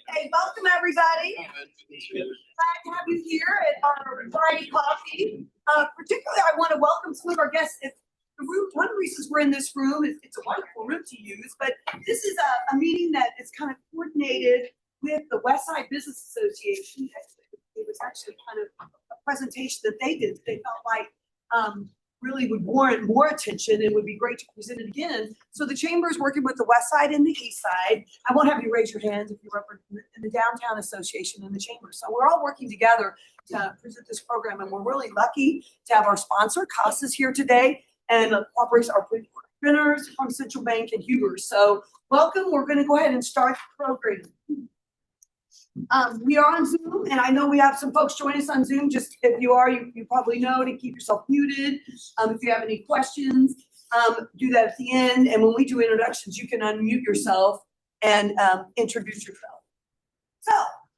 Hey, welcome everybody. Glad to have you here at our Friday coffee. Particularly, I want to welcome some of our guests. One of the reasons we're in this room is it's a wonderful room to use, but this is a meeting that is kind of coordinated with the West Side Business Association. It was actually kind of a presentation that they did that they felt like really would warrant more attention and would be great to present it again. So the Chamber is working with the West Side and the East Side. I won't have you raise your hands if you represent in the Downtown Association and the Chamber. So we're all working together to present this program, and we're really lucky to have our sponsor, Casas, here today, and operates our printers from Central Bank and Huber. So welcome. We're going to go ahead and start the program. We are on Zoom, and I know we have some folks join us on Zoom. Just if you are, you probably know to keep yourself muted. If you have any questions, do that at the end. And when we do introductions, you can unmute yourself and introduce yourself. So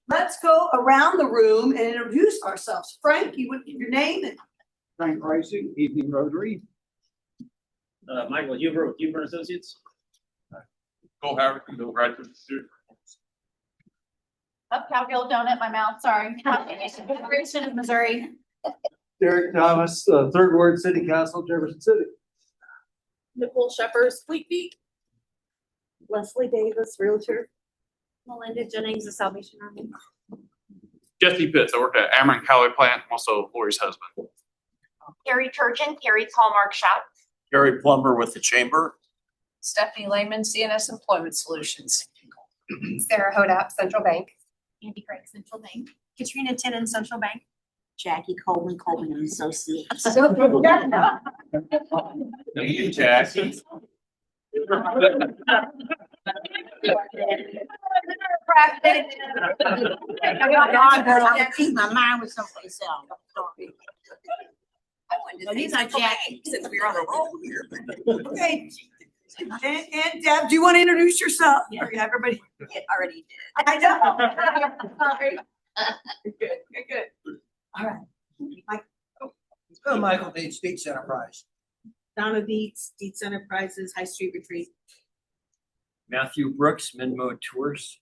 let's go around the room and introduce ourselves. Frank, you would give your name. Frank Rising, Evening Rotary. Michael Huber with Huber Associates. Cole Howard, Bill Graduate Institute. Up Cowgill Donut, my mouth, sorry. Federation of Missouri. Derek Thomas, Third Ward City Council, Jefferson City. Nicole Shepherd, Fleet Feet. Leslie Davis, Realtor. Melinda Jennings, the Salvation Army. Jesse Pitts, I work at Ameren Callaway Plant, I'm also Lori's husband. Carrie Turgeon, Carrie's Hallmark Shop. Gary Plumber with the Chamber. Stephanie Lehman, CNS Employment Solutions. Sarah Hodap, Central Bank. Andy Craig, Central Bank. Katrina Tinnen, Central Bank. Jackie Coleman, Coleman and Associates. Thank you, Jackie. I think my mind was someplace else. These are Jackie, since we're on the roll here. Okay. And Deb, do you want to introduce yourself? Yeah, everybody. It already did. I know. Sorry. Good. All right. Michael Bates, Dietz Enterprise. Donna Dietz, Dietz Enterprises, High Street Retreat. Matthew Brooks, Minmo Tours.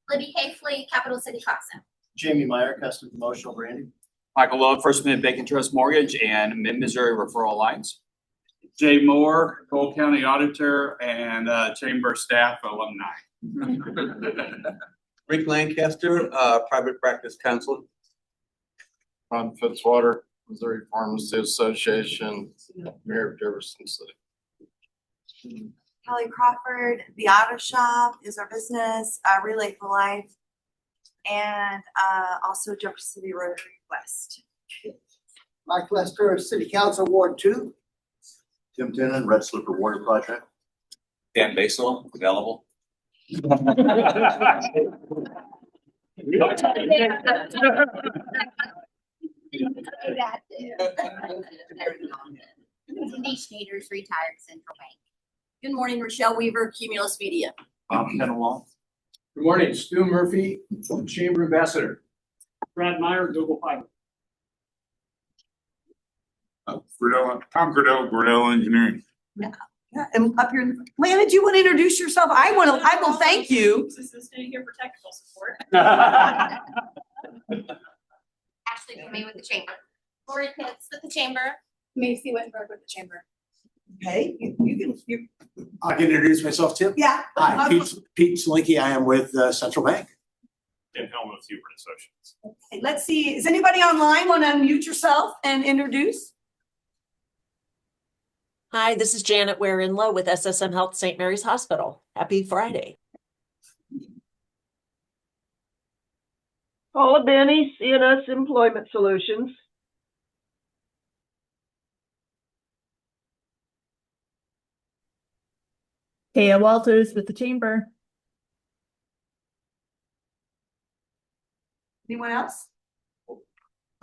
Libby Hafley, Capital City Casa. Jamie Meyer, Custom Promotional Branding. Michael Lowe, First Minute Bank and Trust Mortgage and Mid-Missouri Referral Alliance. Jay Moore, Cole County Auditor and Chamber Staff Alumni. Rick Lancaster, Private Practice Counsel. Ron Fitzwater, Missouri Pharmacy Association, Mayor of Jefferson City. Kelly Crawford, The Auto Shop is our business, Relay for Life, and also Jefferson City Rotary West. Mike Lester, City Council, Ward 2. Tim Tenen, Red Slipper Water Project. Dan Basil, available. Cindy Schneider's retired Central Bank. Good morning, Rochelle Weaver, Cumulus Media. Bob Kennelwall. Good morning, Stu Murphy, Chamber Ambassador. Brad Meyer, Google Fiber. Tom Gradell, Gradell Engineering. Yeah, and up here, Lana, do you want to introduce yourself? I will thank you. Assistant here for technical support. Ashley Comey with the Chamber. Lori Pitts with the Chamber. Macy Wittenberg with the Chamber. Okay, you I can introduce myself, Tim. yeah. Hi, Pete Selenke. I am with Central Bank. Tim Hillman with Huber Associates. Okay, let's see. Is anybody online want to unmute yourself and introduce? Hi, this is Janet Ware-Inlow with SSM Health St. Mary's Hospital. Happy Friday. Paula Benny, CNS Employment Solutions. Kaya Walters with the Chamber. Anyone else?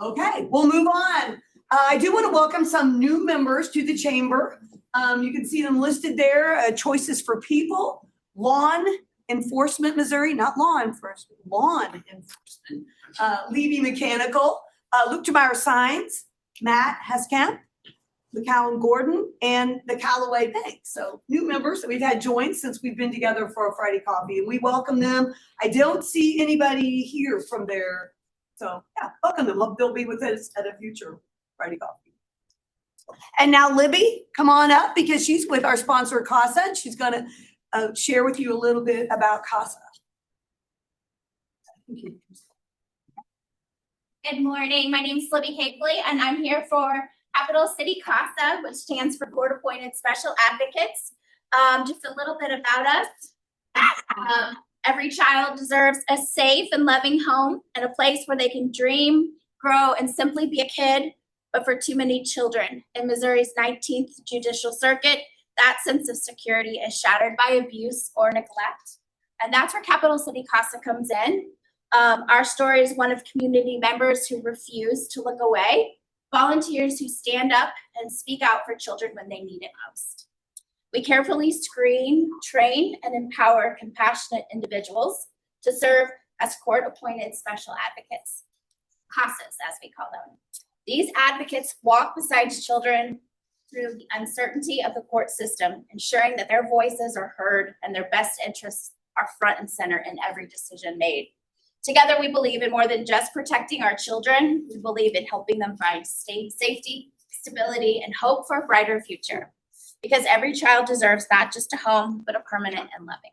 Okay, we'll move on. I do want to welcome some new members to the Chamber. You can see them listed there. Choices for People, Lawn Enforcement Missouri, not law enforcement, lawn enforcement. Levy Mechanical, Luke Meyer Signs, Matt Heskamp, McCowan Gordon, and the Callaway Bank. So new members that we've had join since we've been together for a Friday coffee, and we welcome them. I don't see anybody here from there. So yeah, welcome them. Hope they'll be with us at a future Friday coffee. And now Libby, come on up because she's with our sponsor CASA, and she's gonna share with you a little bit about CASA. Good morning. My name is Libby Hagley, and I'm here for Capital City CASA, which stands for Court Appointed Special Advocates. Just a little bit about us. Every child deserves a safe and loving home and a place where they can dream, grow, and simply be a kid. But for too many children in Missouri's 19th Judicial Circuit, that sense of security is shattered by abuse or neglect. And that's where Capital City CASA comes in. Our story is one of community members who refuse to look away, volunteers who stand up and speak out for children when they need it most. We carefully screen, train, and empower compassionate individuals to serve as court-appointed special advocates, CASAs as we call them. These advocates walk beside children through the uncertainty of the court system, ensuring that their voices are heard and their best interests are front and center in every decision made. Together, we believe in more than just protecting our children. We believe in helping them find safety, stability, and hope for a brighter future. Because every child deserves not just a home, but a permanent and loving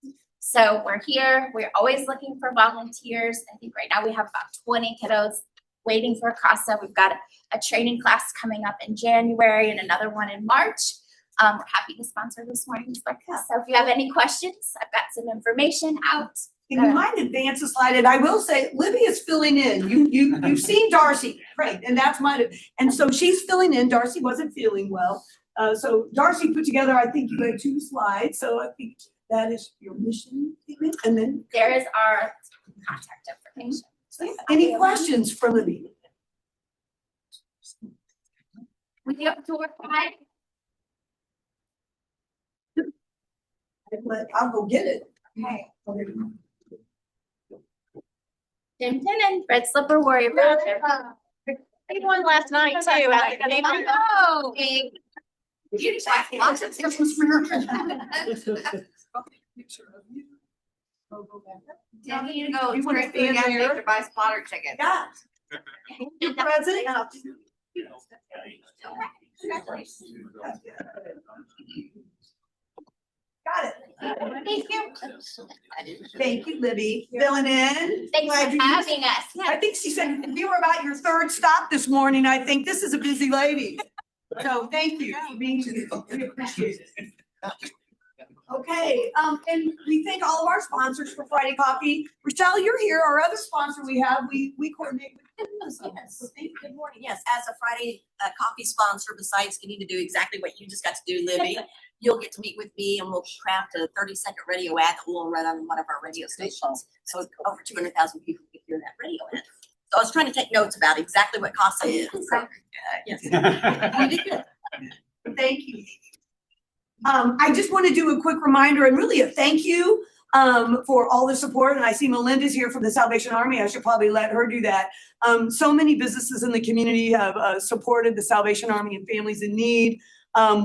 one. So we're here. We're always looking for volunteers. I think right now we have about 20 kiddos waiting for a CASA. We've got a training class coming up in January and another one in March. We're happy to sponsor this morning's breakfast. So if you have any questions, I've got some information out. Can you mind advance a slide? And I will say, Libby is filling in. You've seen Darcy, great, and that's mine. And so she's filling in. Darcy wasn't feeling well. So Darcy put together, I think you had 2 slides. So I think that is your mission statement. And then there is our contact information. So yeah, any questions for Libby? Would you have to work tonight? I'll go get it. Okay. Tim and Red Slipper Warrior Project. I did one last night too. Oh, you just have lots of things for your. Yeah, you go You wanna straight to the stand gas there? station to buy spotter tickets. Yeah. You present? Got it. Thank you. Thank you, Libby. Filling in. Thanks Glad for you- having us. I think she said you were about your 3rd stop this morning. I think this is a busy lady. So thank you for being here. We appreciate it. Okay, and we thank all of our sponsors for Friday Coffee. Rochelle, you're here. Our other sponsor we have, we coordinate with. Yes, good morning. Yes, as a Friday coffee sponsor, besides getting to do exactly what you just got to do, Libby, you'll get to meet with me and we'll craft a 30-second radio ad that we'll run on one of our radio stations. So over 200,000 people can hear that radio ad. So I was trying to take notes about exactly what CASA is. So, yes. You did good. Thank you. I just want to do a quick reminder and really a thank you for all the support. And I see Melinda's here from the Salvation Army. I should probably let her do that. So many businesses in the community have supported the Salvation Army and families in need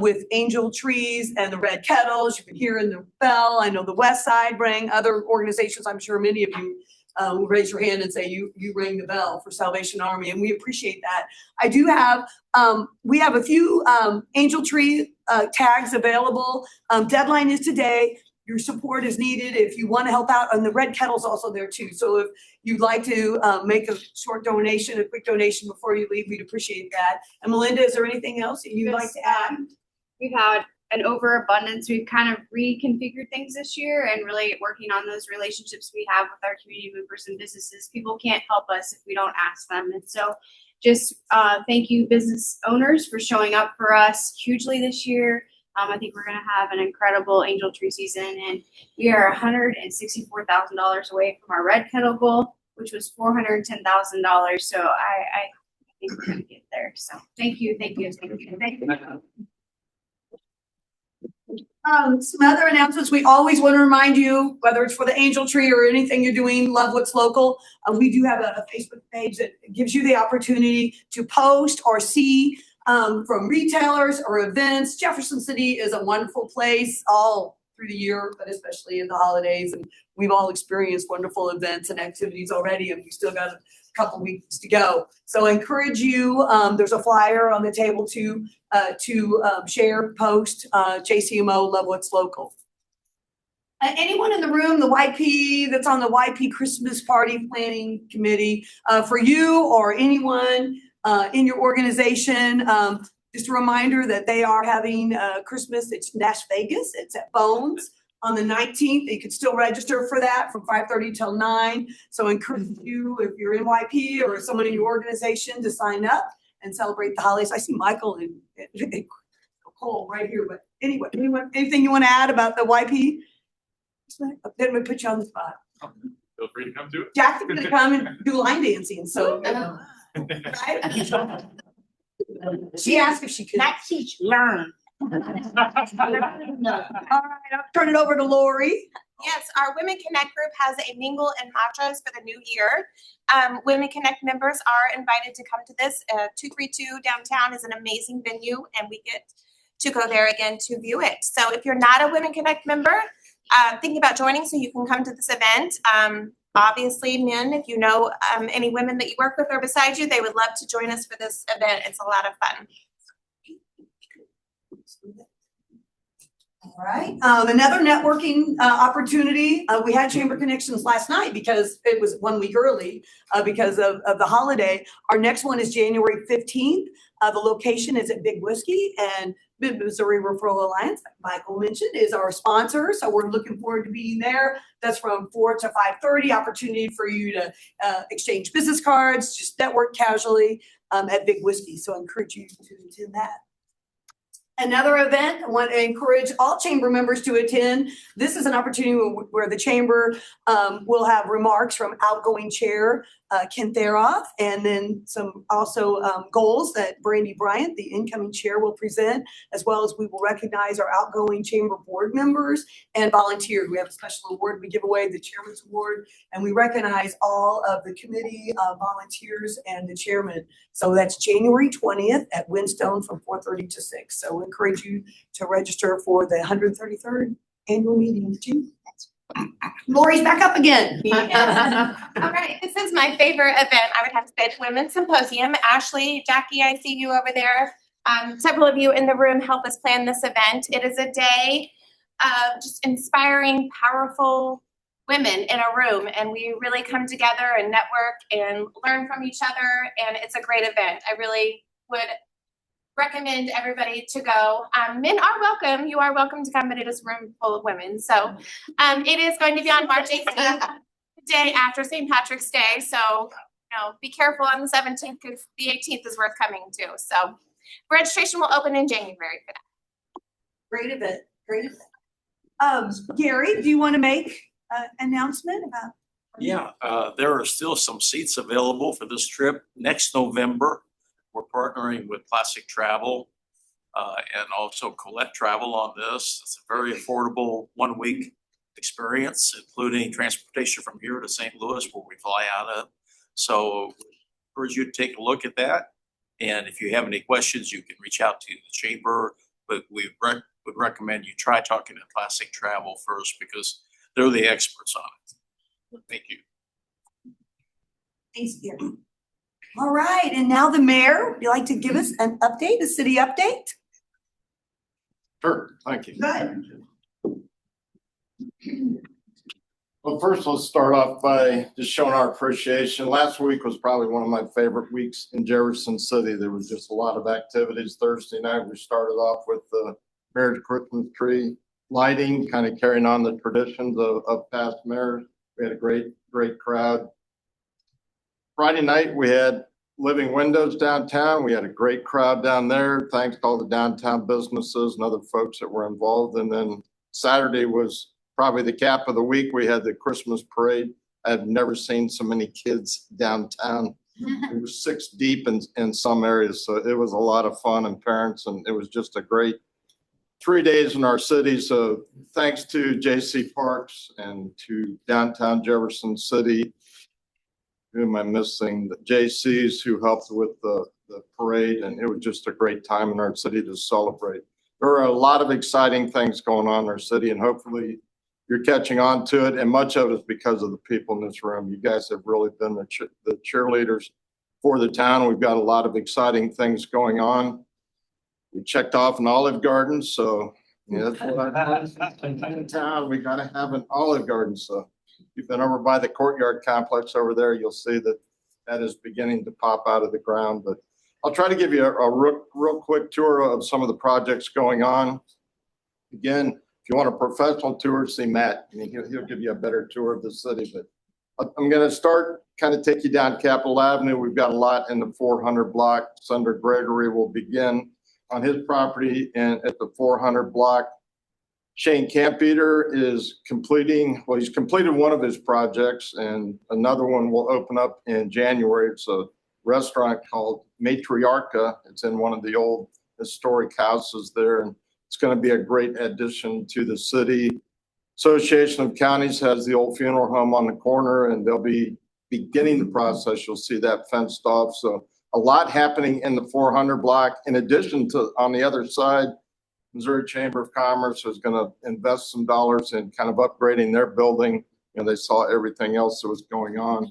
with angel trees and the red kettles. You can hear in the bell. I know the West Side rang. Other organizations, I'm sure many of you will raise your hand and say you ring the bell for Salvation Army, and we appreciate that. I do have, we have a few angel tree tags available. Deadline is today. Your support is needed if you want to help out, and the red kettle's also there too. So if you'd like to make a short donation, a quick donation before you leave, we'd appreciate that. And Melinda, is there anything else that you'd like to add? We've had an overabundance. We've kind of reconfigured things this year and really working on those relationships we have with our community members and businesses. People can't help us if we don't ask them. And so just thank you business owners for showing up for us hugely this year. I think we're going to have an incredible angel tree season, and we are $164,000 away from our red kettle goal, which was $410,000. So I think we're going to get there. So thank you. Thank you. Thank you. Thank you. Some other announcements. We always want to remind you, whether it's for the angel tree or anything you're doing, love what's local. We do have a Facebook page that gives you the opportunity to post or see from retailers or events. Jefferson City is a wonderful place all through the year, but especially in the holidays. And we've all experienced wonderful events and activities already, and we still got a couple weeks to go. So I encourage you, there's a flyer on the table to share, post, JCMO, Love What's Local. Anyone in the room, the YP that's on the YP Christmas Party Planning Committee, for you or anyone in your organization, just a reminder that they are having Christmas. It's Las Vegas. It's at Bones on the 19th. You can still register for that from 5:30 till 9. So I encourage you, if you're in YP or someone in your organization, to sign up and celebrate the holidays. I see Michael and Cole right here. But anyway, anything you want to add about the YP? Then we put you on the spot. Feel free to come to it. Jack's gonna come and do line dancing, so. Right? She asked if she could. Not teach, learn. All right, I'll turn it over to Lori. Yes, our Women Connect group has a mingle and mantras for the new year. Women Connect members are invited to come to this. 232 downtown is an amazing venue, and we get to go there again to view it. So if you're not a Women Connect member, thinking about joining, so you can come to this event. Obviously, men, if you know any women that you work with or beside you, they would love to join us for this event. It's a lot of fun. All right, another networking opportunity. We had Chamber Connections last night because it was 1 week early because of the holiday. Our next one is January 15th. The location is at Big Whiskey, and Mid-Missouri Referral Alliance, like Michael mentioned, is our sponsor. So we're looking forward to being there. That's from 4 to 5:30. Opportunity for you to exchange business cards, just network casually at Big Whiskey. So I encourage you to attend that. Another event I want to encourage all chamber members to attend. This is an opportunity where the chamber will have remarks from outgoing chair Ken Theroff, and then some also goals that Brandy Bryant, the incoming chair, will present, as well as we will recognize our outgoing chamber board members and volunteers. We have a special award we give away, the Chairman's Award, and we recognize all of the committee volunteers and the chairman. So that's January 20th at Windstone from 4:30 to 6. So we encourage you to register for the 133rd annual meeting in June. Lori's back up again. All right, this is my favorite event. I would have to say it's Women's Symposium. Ashley, Jackie, I see you over there. Several of you in the room help us plan this event. It is a day of just inspiring, powerful women in a room, and we really come together and network and learn from each other, and it's a great event. I really would recommend everybody to go. Men are welcome. You are welcome to come, but it is a room full of women. So it is going to be on March 18th, the day after St. Patrick's Day. So, be careful on the 17th because the 18th is worth coming to. So registration will open in January for that. Great event. Great event. Gary, do you want to make an announcement about? Yeah, there are still some seats available for this trip next November. We're partnering with Classic Travel and also Colette Travel on this. It's a very affordable 1-week experience, including transportation from here to St. Louis, where we fly out of. So I encourage you to take a look at that. And if you have any questions, you can reach out to the chamber. But we would recommend you try talking to Classic Travel first because they're the experts on it. Thank you. Thanks, Gary. All right, and now the mayor, would you like to give us an update, a city update? Sure, thank you. Good. Well, first, let's start off by just showing our appreciation. Last week was probably one of my favorite weeks in Jefferson City. There was just a lot of activities. Thursday night, we started off with the Mayor's Christmas tree lighting, kind of carrying on the traditions of past mayors. We had a great crowd. Friday night, we had Living Windows downtown. We had a great crowd down there. Thanks to all the downtown businesses and other folks that were involved. And then Saturday was probably the cap of the week. We had the Christmas parade. I've never seen so many kids downtown. It was 6 deep in some areas. So it was a lot of fun, and parents, and it was just a great 3 days in our city. So thanks to J.C. Parks and to downtown Jefferson City. Who am I missing? The JCs who helped with the the parade, and it was just a great time in our city to celebrate. There are a lot of exciting things going on in our city, and hopefully you're catching on to it. And much of it is because of the people in this room. You guys have really been the cheerleaders for the town. We've got a lot of exciting things going on. We checked off an Olive Garden, so yeah, that's what in town. We gotta have an Olive Garden. So if you've been over by the courtyard complex over there, you'll see that that is beginning to pop out of the ground. But I'll try to give you a real quick tour of some of the projects going on. Again, if you want a professional tour, see Matt. I mean, he'll give you a better tour of the city. But I'm going to start, kind of take you down Capitol Avenue. We've got a lot in the 400 block. Senator Gregory will begin on his property and at the 400 block. Shane Campeter is completing, well, he's completed one of his projects, and another one will open up in January. It's a restaurant called Matriarcha. It's in one of the old historic houses there, and it's going to be a great addition to the city. Association of Counties has the old funeral home on the corner, and they'll be beginning the process. You'll see that fenced off. So a lot happening in the 400 block. In addition to, on the other side, Missouri Chamber of Commerce is going to invest some dollars in kind of upgrading their building. You know, they saw everything else that was going on.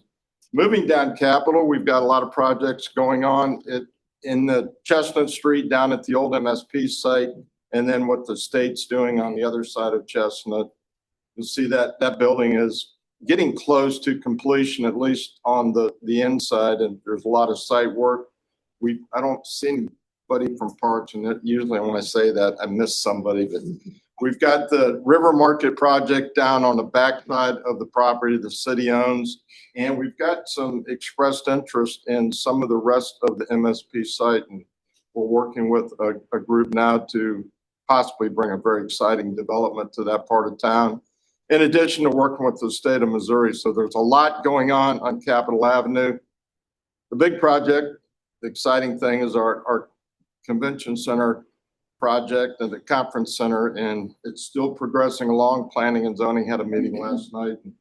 Moving down Capitol, we've got a lot of projects going on in the Chestnut Street down at the old MSP site, and then what the state's doing on the other side of Chestnut. You'll see that that building is getting close to completion, at least on the inside, and there's a lot of site work. I don't see anybody from Parks, and usually when I say that, I miss somebody, but we've got the River Market project down on the backside of the property the city owns, and we've got some expressed interest in some of the rest of the MSP site, and we're working with a group now to possibly bring a very exciting development to that part of town, in addition to working with the state of Missouri. So there's a lot going on Capitol Avenue. The big project, the exciting thing is our convention center project and the conference center, and it's still progressing along. Planning and zoning had a meeting last night and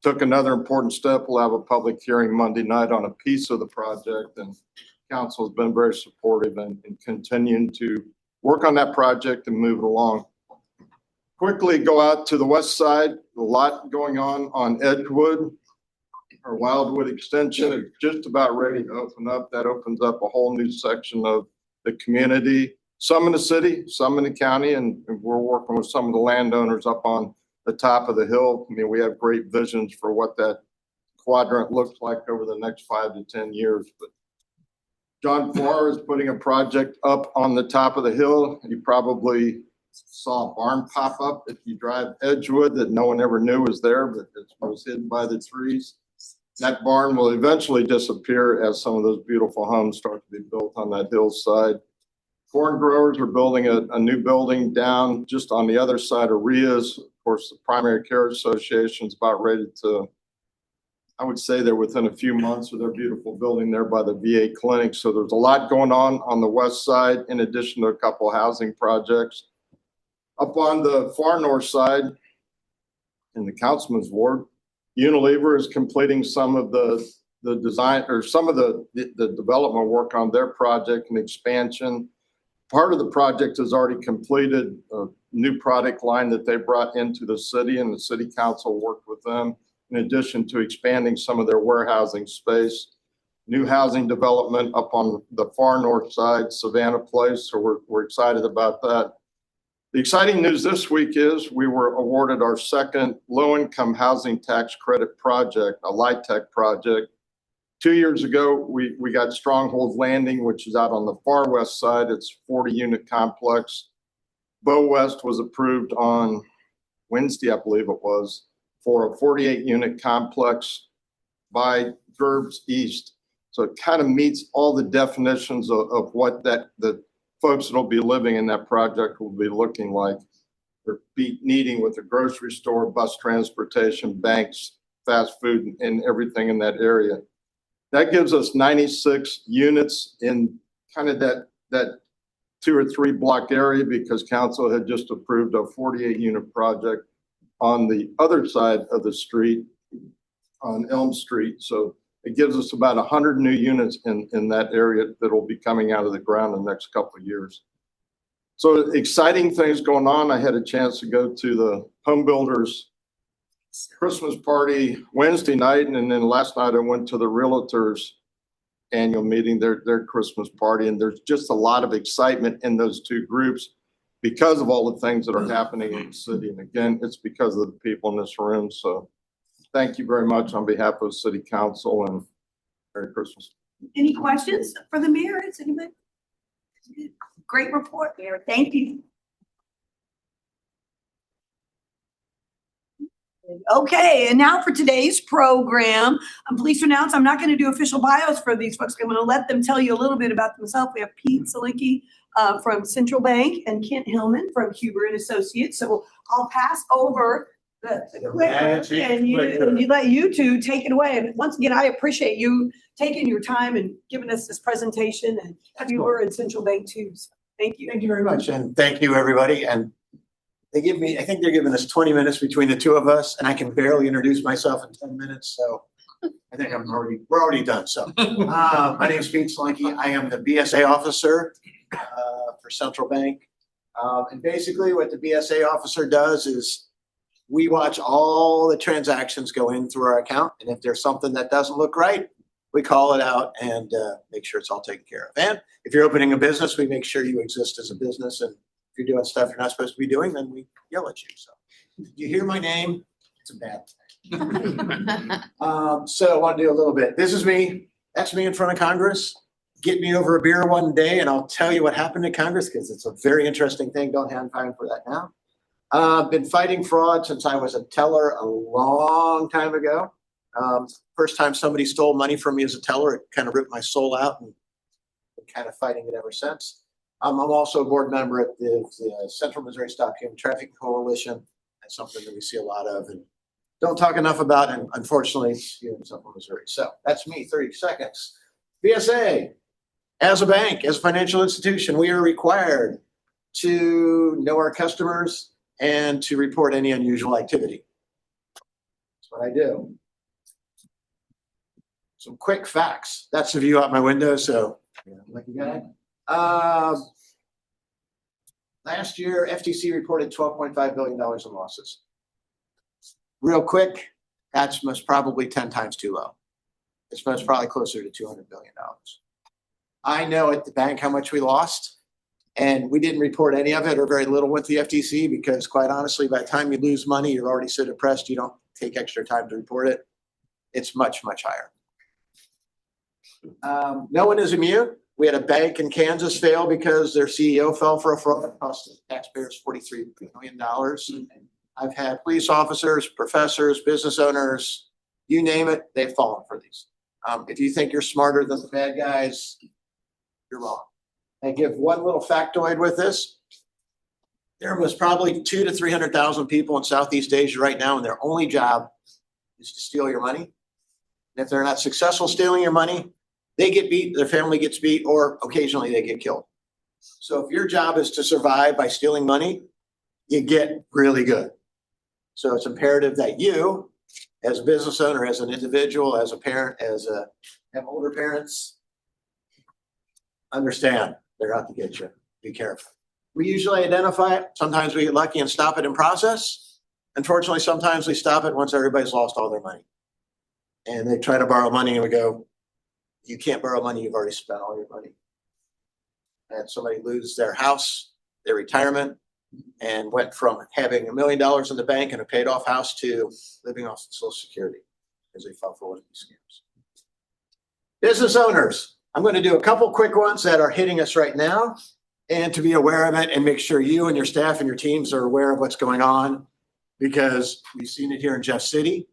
took another important step. We'll have a public hearing Monday night on a piece of the project, and council has been very supportive and continuing to work on that project and move it along. Quickly go out to the west side. A lot going on Edgewood. Our Wildwood extension is just about ready to open up. That opens up a whole new section of the community, some in the city, some in the county, and we're working with some of the landowners up on the top of the hill. I mean, we have great visions for what that quadrant looks like over the next 5 to 10 years. But John Farr is putting a project up on the top of the hill. You probably saw a barn pop up if you drive Edgewood that no one ever knew was there, but it was hidden by the trees. That barn will eventually disappear as some of those beautiful homes start to be built on that hillside. Corn growers are building a new building down just on the other side of Ria's. Of course, the Primary Care Association is about ready to, I would say they're within a few months of their beautiful building there by the VA clinic. So there's a lot going on the west side, in addition to a couple housing projects. Up on the far north side, in the Councilman's Ward, Unilever is completing some of the design, or some of the development work on their project and expansion. Part of the project is already completed, a new product line that they brought into the city, and the city council worked with them, in addition to expanding some of their warehousing space. New housing development up on the far north side, Savannah Place, so we're excited about that. The exciting news this week is we were awarded our second low-income housing tax credit project, a LIHTC project. 2 years ago, we got Stronghold Landing, which is out on the far west side. It's a 40-unit complex. Bow West was approved on Wednesday, I believe it was, for a 48-unit complex by Gerbs East. So it kind of meets all the definitions of what the folks that will be living in that project will be looking like. They're needing with a grocery store, bus transportation, banks, fast food, and everything in that area. That gives us 96 units in kind of that 2 or 3 block area, because council had just approved a 48-unit project on the other side of the street on Elm Street. So It gives us about 100 new units in that area that will be coming out of the ground in the next couple of years. So exciting things going on. I had a chance to go to the home builders Christmas party Wednesday night, and then last night I went to the realtors annual meeting, their Christmas party, and there's just a lot of excitement in those two groups because of all the things that are happening in the city. And again, it's because of the people in this room. So thank you very much on behalf of the city council, and Merry Christmas. Any questions for the mayor? Is anybody? Great report, Mayor. Thank you. Okay, and now for today's program, I'm pleased to announce I'm not going to do official bios for these folks. I'm going to let them tell you a little bit about themselves. We have Pete Selenke from Central Bank and Kent Hillman from Huber and Associates. So I'll pass over the clicker and you let you two take it away. And once again, I appreciate you taking your time and giving us this presentation, and Huber and Central Bank too. So thank you. Thank you very much, and thank you, everybody. And I think they're giving us 20 minutes between the two of us, and I can barely introduce myself in 10 minutes. So I think we're already done. So my name is Pete Selenke. I am the BSA officer for Central Bank. And basically what the BSA officer does is we watch all the transactions go in through our account. And if there's something that doesn't look right, we call it out and make sure it's all taken care of. And if you're opening a business, we make sure you exist as a business. And if you're doing stuff you're not supposed to be doing, then we yell at you. So you hear my name, it's a bad thing. So I want to do a little bit. This is me. That's me in front of Congress. Get me over a beer one day and I'll tell you what happened to Congress, because it's a very interesting thing. Don't have time for that now. I've been fighting fraud since I was a teller a long time ago. First time somebody stole money from me as a teller, it kind of ripped my soul out, and been kind of fighting it ever since. I'm also a board member at the Central Missouri Stop Human Trafficking Coalition. That's something that we see a lot of and don't talk enough about, and unfortunately it's here in Central Missouri. So that's me, 30 seconds. BSA, as a bank, as a financial institution, we are required to know our customers and to report any unusual activity. That's what I do. Some quick facts. That's the view out my window, so lucky guy. Last year, FTC reported $12.5 billion in losses. Real quick, that's most probably 10 times too low. It's most probably closer to $200 billion. I know at the bank how much we lost, and we didn't report any of it or very little with the FTC because, quite honestly, by the time you lose money, you're already so depressed you don't take extra time to report it. It's much, much higher. No one is immune. We had a bank in Kansas fail because their CEO fell for a fraud that cost the taxpayers $43 million. I've had police officers, professors, business owners, you name it, they've fallen for these. If you think you're smarter than the bad guys, you're wrong. I give one little factoid with this. There was probably 200,000 to 300,000 people in Southeast Asia right now, and their only job is to steal your money. And if they're not successful stealing your money, they get beat, their family gets beat, or occasionally they get killed. So if your job is to survive by stealing money, you get really good. So it's imperative that you, as a business owner, as an individual, as a parent, have older parents, understand they're out to get you. Be careful. We usually identify it. Sometimes we get lucky and stop it in process. Unfortunately, sometimes we stop it once everybody's lost all their money. And they try to borrow money and we go, you can't borrow money, you've already spent all your money. And somebody lose their house, their retirement, and went from having $1 million in the bank and a paid off house to living off Social Security because they fell for one of these scams. Business owners, I'm going to do a couple quick ones that are hitting us right now, and to be aware of it and make sure you and your staff and your teams are aware of what's going on, because we've seen it here in Jeff City.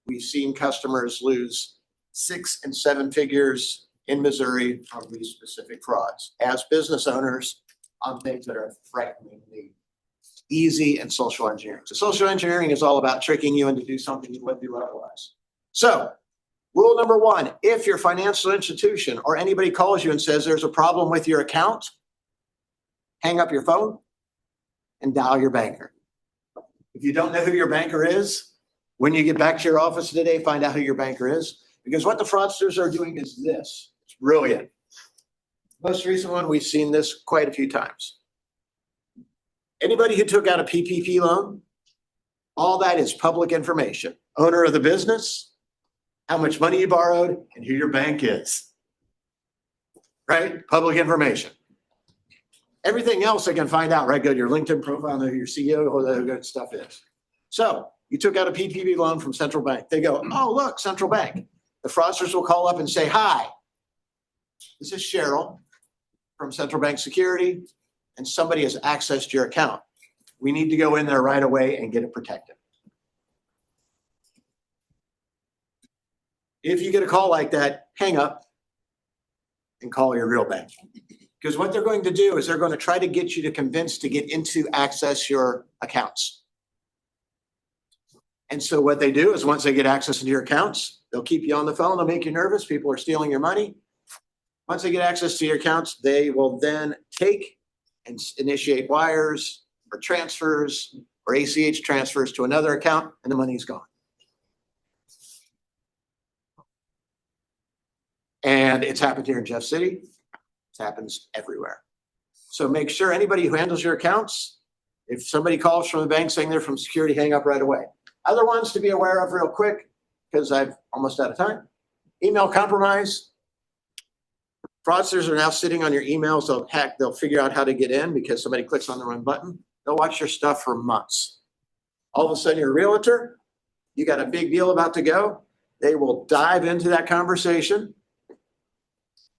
We've seen customers lose 6 and 7 figures in Missouri on these specific frauds as business owners on things that are frighteningly easy and social engineering. So social engineering is all about tricking you into do something you wouldn't do otherwise. So rule number 1, if your financial institution or anybody calls you and says there's a problem with your account, hang up your phone and dial your banker. If you don't know who your banker is, when you get back to your office today, find out who your banker is. Because what the fraudsters are doing is this. It's brilliant. Most recent one, we've seen this quite a few times. Anybody who took out a PPP loan, all that is public information. Owner of the business, how much money you borrowed, and who your bank is. Right? Public information. Everything else I can find out, right? Go to your LinkedIn profile, know who your CEO, all that good stuff is. So you took out a PPP loan from Central Bank. They go, oh, look, Central Bank. The fraudsters will call up and say, hi, this is Cheryl from Central Bank Security, and somebody has accessed your account. We need to go in there right away and get it protected. If you get a call like that, hang up and call your real bank. Because what they're going to do is they're going to try to get you to convince to get into access your accounts. And so what they do is once they get access into your accounts, they'll keep you on the phone. They'll make you nervous. People are stealing your money. Once they get access to your accounts, they will then take and initiate wires or transfers or ACH transfers to another account, and the money's gone. And it's happened here in Jeff City. It happens everywhere. So make sure anybody who handles your accounts, if somebody calls from the bank saying they're from security, hang up right away. Other ones to be aware of real quick, because I'm almost out of time. Email compromise. Fraudsters are now sitting on your emails. They'll figure out how to get in because somebody clicks on the wrong button. They'll watch your stuff for months. All of a sudden you're a realtor. You got a big deal about to go. They will dive into that conversation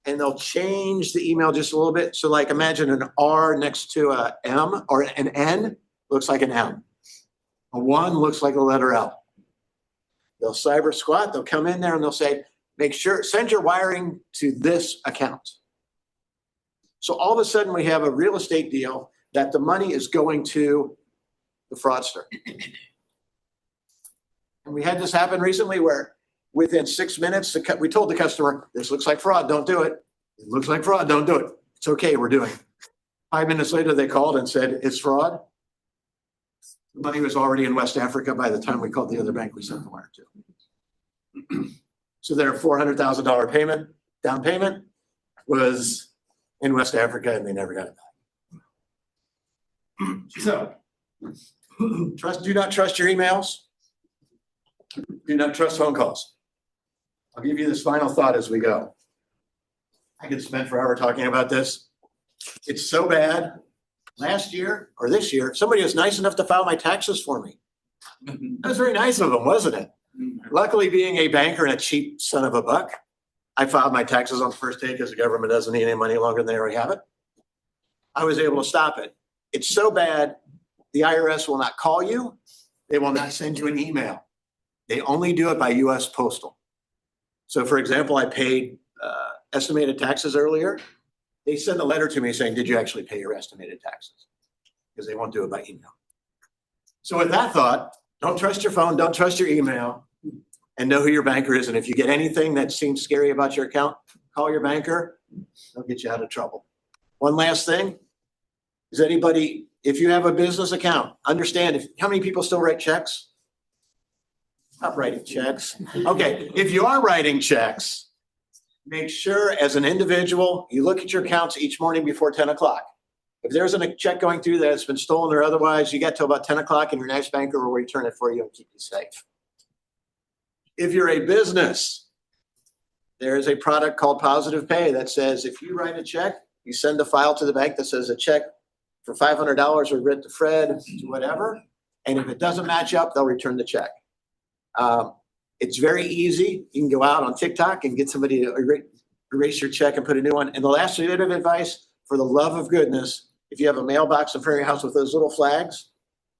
and they'll change the email just a little bit. So like imagine an R next to a M, or an N looks like an M. A 1 looks like a letter L. They'll cyber squat. They'll come in there and they'll say, make sure, send your wiring to this account. So all of a sudden we have a real estate deal that the money is going to the fraudster. And we had this happen recently where within 6 minutes, we told the customer, this looks like fraud, don't do it. It looks like fraud, don't do it. It's okay, we're doing it. 5 minutes later, they called and said, it's fraud. The money was already in West Africa by the time we called the other bank we sent the wire to. So their $400,000 payment, down payment, was in West Africa and they never got it back. So, do not trust your emails. Do not trust phone calls. I'll give you this final thought as we go. I could spend forever talking about this. It's so bad. Last year or this year, somebody was nice enough to file my taxes for me. That was very nice of them, wasn't it? Luckily, being a banker and a cheap son of a buck, I filed my taxes on the first day because the government doesn't need any money longer than they already have it. I was able to stop it. It's so bad, the IRS will not call you. They will not send you an email. They only do it by US Postal. So for example, I paid estimated taxes earlier. They send a letter to me saying, did you actually pay your estimated taxes? Because they won't do it by email. So with that thought, don't trust your phone, don't trust your email, and know who your banker is. And if you get anything that seems scary about your account, call your banker. They'll get you out of trouble. One last thing. Is anybody, if you have a business account, understand how many people still write checks? Stop writing checks. Okay, if you are writing checks, make sure as an individual, you look at your accounts each morning before 10 o'clock. If there's a check going through that has been stolen or otherwise, you get till about 10 o'clock and your next banker will return it for you and keep you safe. If you're a business, there is a product called Positive Pay that says if you write a check, you send a file to the bank that says a check for $500 was written to Fred, to whatever. And if it doesn't match up, they'll return the check. It's very easy. You can go out on TikTok and get somebody to erase your check and put a new one. And the last bit of advice, for the love of goodness, if you have a mailbox in front of your house with those little flags,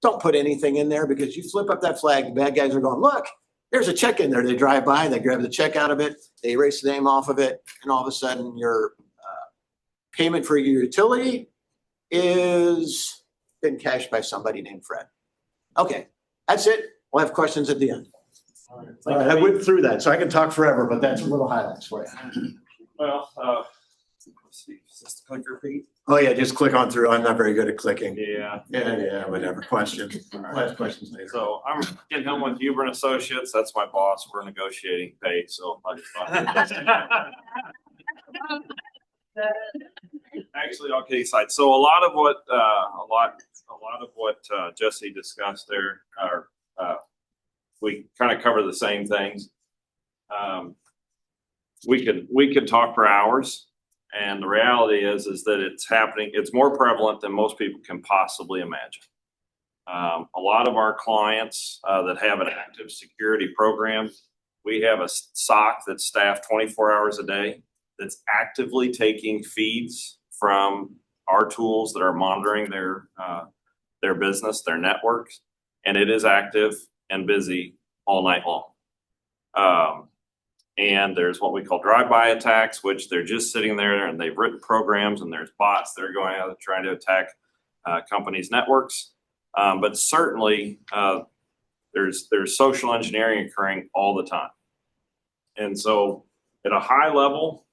don't put anything in there because you flip up that flag, the bad guys are going, look, there's a check in there. They drive by, they grab the check out of it, they erase the name off of it, and all of a sudden your payment for your utility is been cashed by somebody named Fred. Okay, that's it. We'll have questions at the end. All right, I went through that, so I can talk forever, but that's a little highlights for you. Well, Clicker feed? Oh, yeah, just click on through. I'm not very good at clicking. Yeah. Yeah, whatever. Questions. We'll ask questions later. So I'm Ken Hillman with Hillman Associates. That's my boss. We're negotiating pay, so. Actually, all kidding aside, so a lot of what Jesse discussed there are, we kind of cover the same things. We could talk for hours, and the reality is that it's happening. It's more prevalent than most people can possibly imagine. A lot of our clients that have an active security program, we have a SOC that's staffed 24 hours a day that's actively taking feeds from our tools that are monitoring their business, their networks, and it is active and busy all night long. And there's what we call drive-by attacks, which they're just sitting there and they've written programs, and there's bots that are going out and trying to attack companies' networks. But certainly there's social engineering occurring all the time. And so at a high level,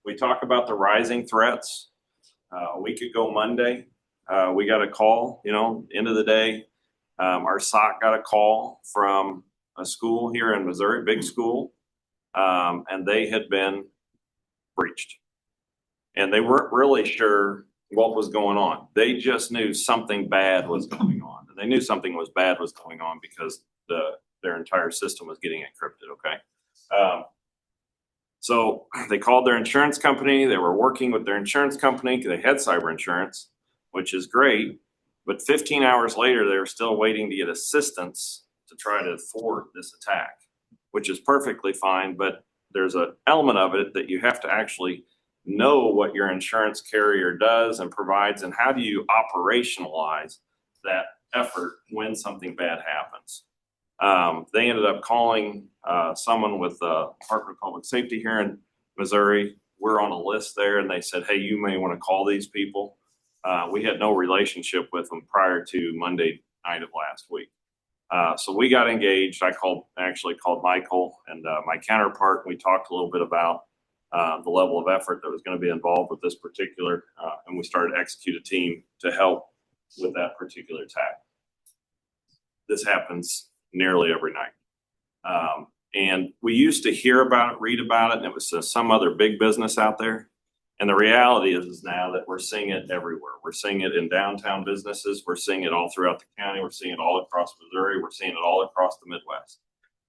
we talk about the rising threats. A week ago Monday, we got a call, end of the day. Our SOC got a call from a school here in Missouri, big school, and they had been breached. And they weren't really sure what was going on. They just knew something bad was going on. And they knew something bad was going on because their entire system was getting encrypted, okay? So they called their insurance company. They were working with their insurance company because they had cyber insurance, which is great. But 15 hours later, they were still waiting to get assistance to try to thwart this attack, which is perfectly fine. But there's an element of it that you have to actually know what your insurance carrier does and provides, and how do you operationalize that effort when something bad happens. They ended up calling someone with the Department of Public Safety here in Missouri. We're on a list there, and they said, hey, you may want to call these people. We had no relationship with them prior to Monday night of last week. So we got engaged. I actually called Michael and my counterpart. We talked a little bit about the level of effort that was going to be involved with this particular, and we started to execute a team to help with that particular attack. This happens nearly every night. And we used to hear about it, read about it, and it was some other big business out there. And the reality is now that we're seeing it everywhere. We're seeing it in downtown businesses. We're seeing it all throughout the county. We're seeing it all across Missouri. We're seeing it all across the Midwest.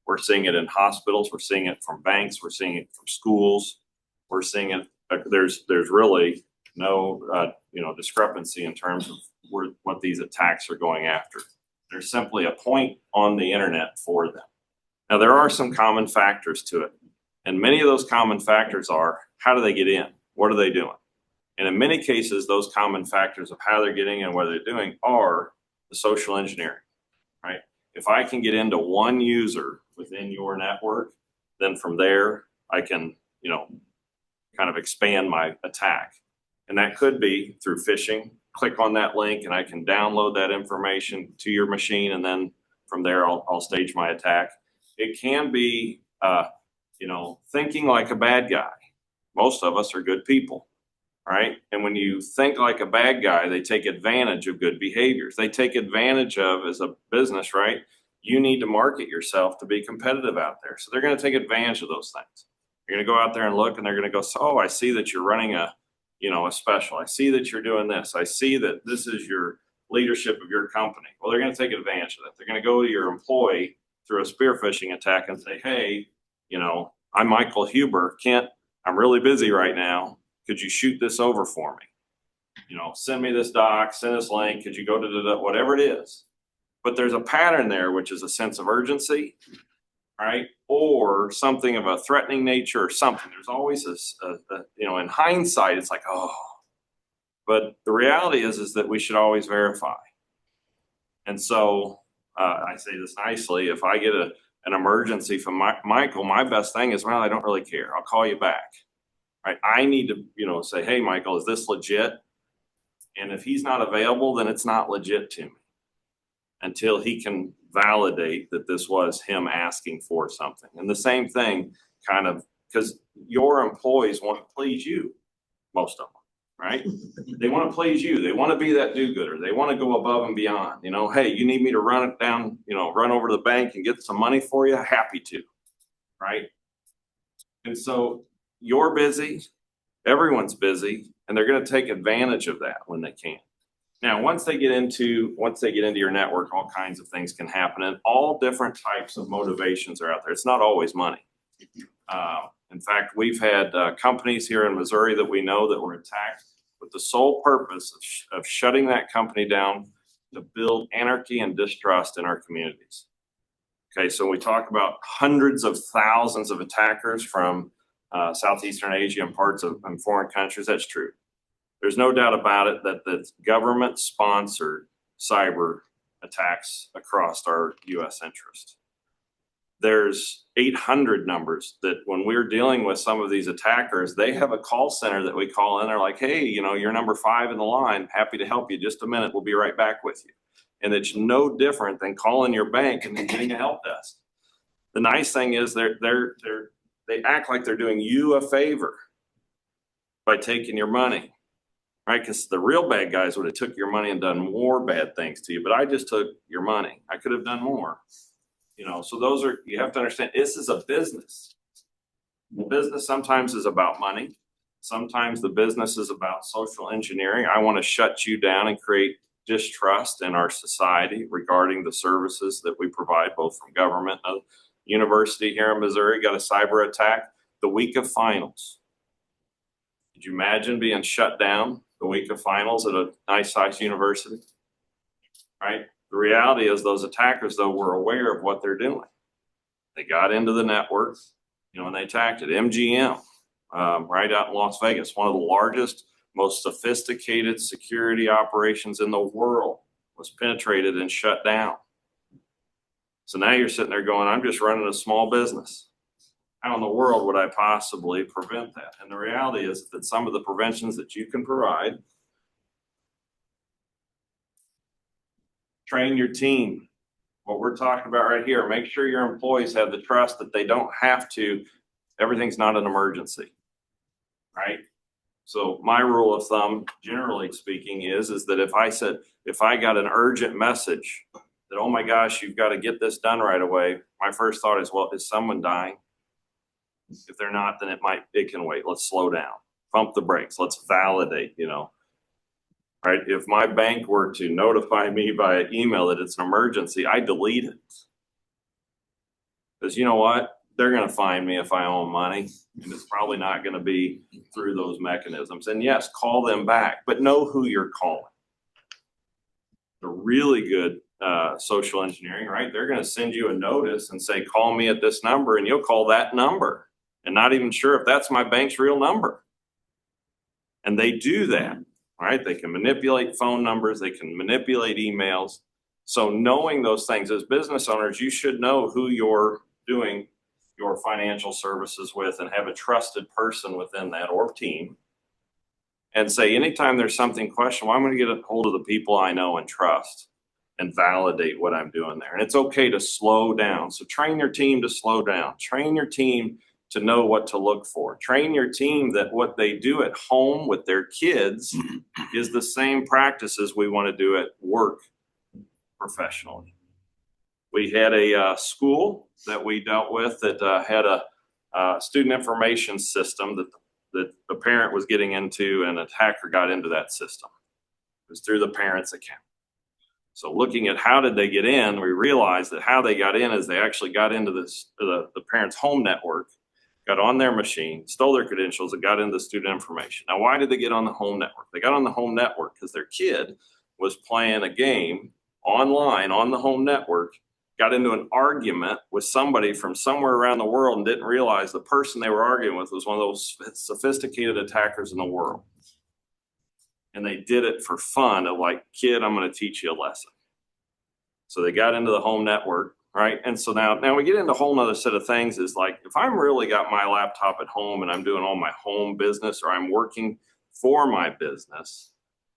We're seeing it in hospitals. We're seeing it from banks. We're seeing it from schools. We're seeing it. There's really no discrepancy in terms of what these attacks are going after. There's simply a point on the internet for them. Now, there are some common factors to it. And many of those common factors are, how do they get in? What are they doing? And in many cases, those common factors of how they're getting in and what they're doing are the social engineering, right? If I can get into one user within your network, then from there, I can, kind of expand my attack. And that could be through phishing. Click on that link and I can download that information to your machine. And then from there, I'll stage my attack. It can be, thinking like a bad guy. Most of us are good people, right? And when you think like a bad guy, they take advantage of good behaviors. They take advantage of, as a business, right? You need to market yourself to be competitive out there. So they're going to take advantage of those things. You're going to go out there and look, and they're going to go, oh, I see that you're running a special. I see that you're doing this. I see that this is your leadership of your company. Well, they're going to take advantage of that. They're going to go to your employee through a spear phishing attack and say, hey, I'm Michael Huber. I'm really busy right now. Could you shoot this over for me? Send me this doc, send this link. Could you go to whatever it is? But there's a pattern there, which is a sense of urgency, right? Or something of a threatening nature or something. There's always in hindsight, it's like, oh, but the reality is that we should always verify. And so I say this nicely, if I get an emergency from Michael, my best thing is, well, I don't really care. I'll call you back, right? I need to, say, hey, Michael, is this legit? And if he's not available, then it's not legit to me until he can validate that this was him asking for something. And the same thing kind of, because your employees want to please you. most of them, right? They want to please you. They want to be that do-gooder. They want to go above and beyond. You know, hey, you need me to run it down, run over to the bank and get some money for you? Happy to, right? And so you're busy, everyone's busy, and they're going to take advantage of that when they can. Now, once they get into your network, all kinds of things can happen, and all different types of motivations are out there. It's not always money. In fact, we've had companies here in Missouri that we know that were attacked with the sole purpose of shutting that company down to build anarchy and distrust in our communities. Okay, so we talk about hundreds of thousands of attackers from Southeastern Asia and parts of foreign countries. That's true. There's no doubt about it that the government-sponsored cyber attacks across our U.S. interest. There's 800 numbers that when we're dealing with some of these attackers, they have a call center that we call in. They're like, hey, you're number 5 in the line. Happy to help you. Just a minute. We'll be right back with you. And it's no different than calling your bank and then getting a help desk. The nice thing is they act like they're doing you a favor by taking your money, right? Because the real bad guys would have took your money and done more bad things to you. But I just took your money. I could have done more. So you have to understand, this is a business. The business sometimes is about money. Sometimes the business is about social engineering. I want to shut you down and create distrust in our society regarding the services that we provide, both from government and university here in Missouri. Got a cyber attack the week of finals. Could you imagine being shut down the week of finals at a nice sized university? Right? The reality is those attackers, though, were aware of what they're doing. They got into the network, and they attacked it. MGM, right out in Las Vegas, one of the largest, most sophisticated security operations in the world, was penetrated and shut down. So now you're sitting there going, I'm just running a small business. How in the world would I possibly prevent that? And the reality is that some of the preventions that you can provide, train your team. What we're talking about right here, make sure your employees have the trust that they don't have to, everything's not an emergency, right? So my rule of thumb, generally speaking, is that if I got an urgent message that, oh my gosh, you've got to get this done right away, my first thought is, well, is someone dying? If they're not, then it can wait. Let's slow down, pump the brakes. Let's validate, right? If my bank were to notify me via email that it's an emergency, I delete it. Because you know what? They're going to find me if I owe them money, and it's probably not going to be through those mechanisms. And yes, call them back, but know who you're calling. The really good social engineering, right? They're going to send you a notice and say, call me at this number, and you'll call that number and not even sure if that's my bank's real number. And they do that, right? They can manipulate phone numbers. They can manipulate emails. So knowing those things as business owners, you should know who you're doing your financial services with and have a trusted person within that or team. And say, anytime there's something questionable, I'm going to get a hold of the people I know and trust and validate what I'm doing there. And it's okay to slow down. So train your team to slow down. Train your team to know what to look for. Train your team that what they do at home with their kids is the same practices we want to do at work professionally. We had a school that we dealt with that had a student information system that the parent was getting into, and an attacker got into that system. It was through the parent's account. So looking at how did they get in, we realized that how they got in is they actually got into the parent's home network, got on their machine, stole their credentials, and got into the student information. Now, why did they get on the home network? They got on the home network because their kid was playing a game online on the home network, got into an argument with somebody from somewhere around the world, and didn't realize the person they were arguing with was one of those sophisticated attackers in the world. And they did it for fun of like, kid, I'm going to teach you a lesson. So they got into the home network, right? And so now we get into a whole nother set of things is like, if I'm really got my laptop at home and I'm doing all my home business, or I'm working for my business,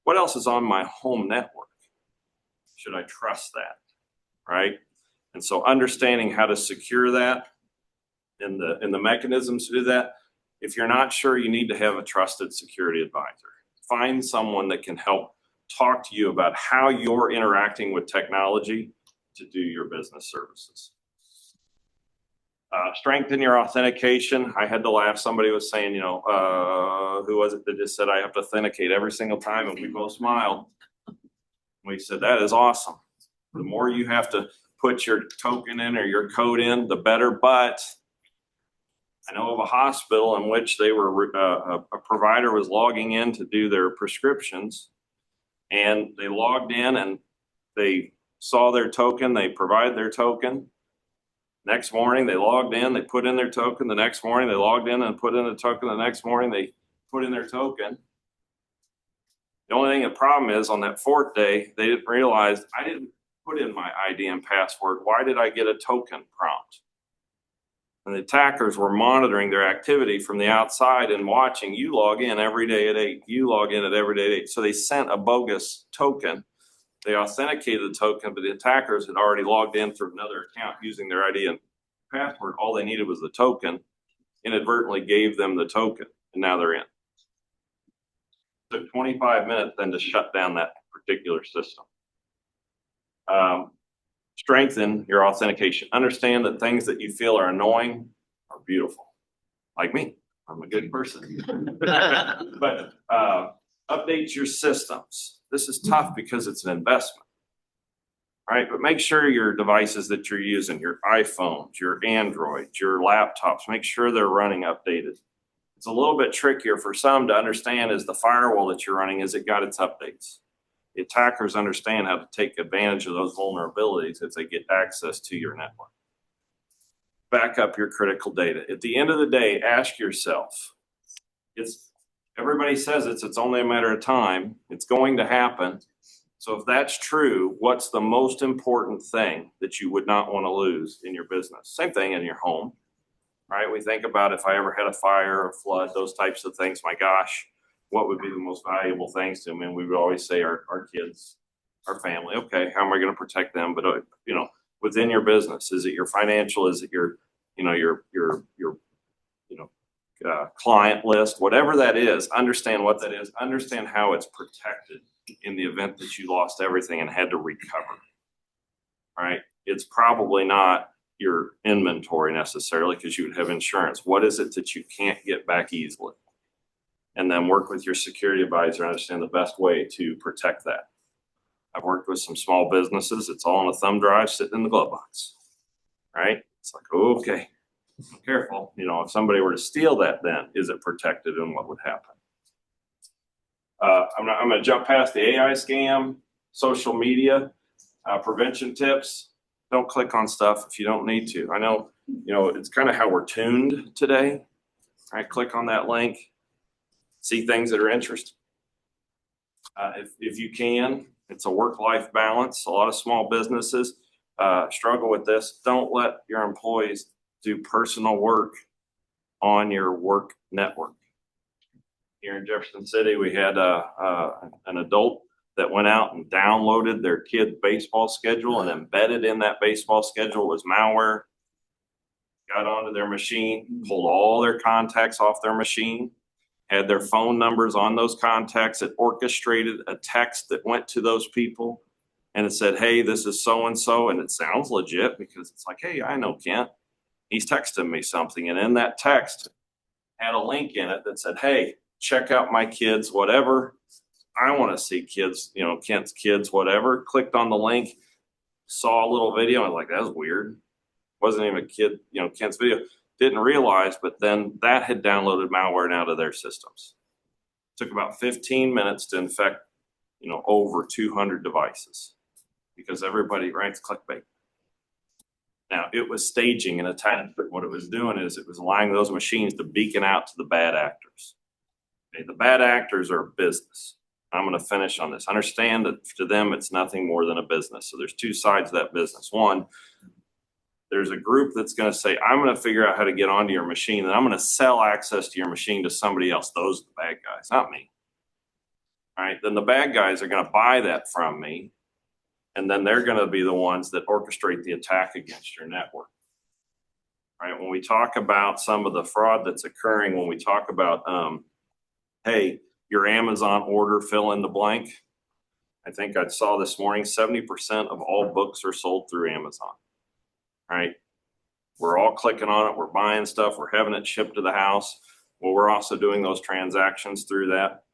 what else is on my home network? Should I trust that, right? And so understanding how to secure that and the mechanisms to do that, If you're not sure, you need to have a trusted security advisor. Find someone that can help talk to you about how you're interacting with technology to do your business services. Strengthen your authentication. I had to laugh. Somebody was saying, who was it that just said I have to authenticate every single time, and we both smiled. We said, that is awesome. The more you have to put your token in or your code in, the better. But I know of a hospital in which they were a provider was logging in to do their prescriptions, and they logged in and they saw their token. They provided their token. Next morning, they logged in, they put in their token. The next morning, they logged in and put in the token. The next morning, they put in their token. The only thing, the problem is on that fourth day, they didn't realize I didn't put in my ID and password. Why did I get a token prompt? And the attackers were monitoring their activity from the outside and watching you log in every day at 8. You log in at every day at 8. So they sent a bogus token. They authenticated the token, but the attackers had already logged in through another account using their ID and password. All they needed was the token, inadvertently gave them the token, and now they're in. It took 25 minutes then to shut down that particular system. Strengthen your authentication. Understand that things that you feel are annoying are beautiful. Like me, I'm a good person. But update your systems. This is tough because it's an investment, right? But make sure your devices that you're using, your iPhones, your Androids, your laptops, make sure they're running updated. It's a little bit trickier for some to understand is the firewall that you're running, is it got its updates? The attackers understand how to take advantage of those vulnerabilities if they get access to your network. Back up your critical data. At the end of the day, ask yourself, everybody says it's only a matter of time. It's going to happen. So if that's true, what's the most important thing that you would not want to lose in your business? Same thing in your home, right? We think about if I ever had a fire or flood, those types of things, my gosh, what would be the most valuable things to me? And we would always say our kids, our family. Okay, how am I going to protect them? But within your business, is it your financial? Is it your client list? Whatever that is, understand what that is. Understand how it's protected in the event that you lost everything and had to recover. All right, it's probably not your inventory necessarily because you would have insurance. What is it that you can't get back easily? And then work with your security advisor and understand the best way to protect that. I've worked with some small businesses. It's all on a thumb drive sitting in the glove box, right? It's like, okay, be careful. If somebody were to steal that, then is it protected and what would happen? I'm going to jump past the AI scam, social media, prevention tips. Don't click on stuff if you don't need to. I know, it's kind of how we're tuned today, right? Click on that link. See things that are interesting. If you can, it's a work-life balance. A lot of small businesses struggle with this. Don't let your employees do personal work on your work network. Here in Jefferson City, we had an adult that went out and downloaded their kid's baseball schedule, and embedded in that baseball schedule was malware. Got onto their machine, pulled all their contacts off their machine, had their phone numbers on those contacts. It orchestrated a text that went to those people, and it said, hey, this is so-and-so, and it sounds legit because it's like, hey, I know Kent. He's texting me something, and in that text had a link in it that said, hey, check out my kids, whatever. I want to see kids, Kent's kids, whatever. Clicked on the link, saw a little video, and I was like, that was weird. Wasn't even a kid, Kent's video. Didn't realize, but then that had downloaded malware now to their systems. Took about 15 minutes to infect, over 200 devices because everybody writes clickbait. Now, it was staging an attack, but what it was doing is it was allowing those machines to beacon out to the bad actors. Okay, the bad actors are a business. I'm going to finish on this. Understand that to them, it's nothing more than a business. So there's two sides of that business. One, there's a group that's going to say, I'm going to figure out how to get onto your machine, and I'm going to sell access to your machine to somebody else. Those are the bad guys, not me. All right, then the bad guys are going to buy that from me, and then they're going to be the ones that orchestrate the attack against your network. right? When we talk about some of the fraud that's occurring, when we talk about, hey, your Amazon order, fill in the blank. I think I saw this morning, 70% of all books are sold through Amazon, right? We're all clicking on it. We're buying stuff. We're having it shipped to the house. Well, we're also doing those transactions through that.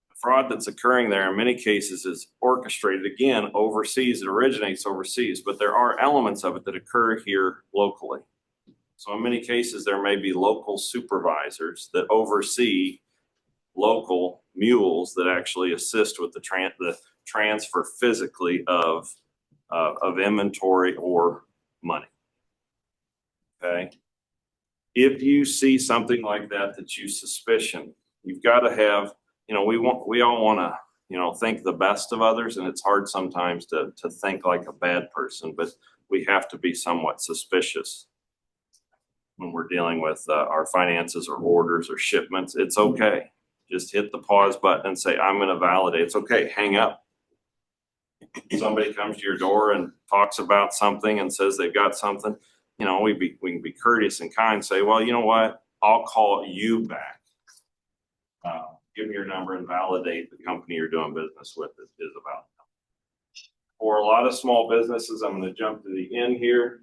The fraud that's occurring there in many cases is orchestrated, again, overseas. It originates overseas, but there are elements of it that occur here locally. So in many cases, there may be local supervisors that oversee local mules that actually assist with the transfer physically of inventory or money. Okay. If you see something like that you suspicion, you've got to have, we all want to, think the best of others, and it's hard sometimes to think like a bad person, but we have to be somewhat suspicious when we're dealing with our finances or orders or shipments. It's okay. Just hit the pause button and say, I'm going to validate. It's okay. Hang up. Somebody comes to your door and talks about something and says they've got something, we can be courteous and kind and say, well, you know what? I'll call you back. Give me your number and validate the company you're doing business with is about. For a lot of small businesses, I'm going to jump to the end here.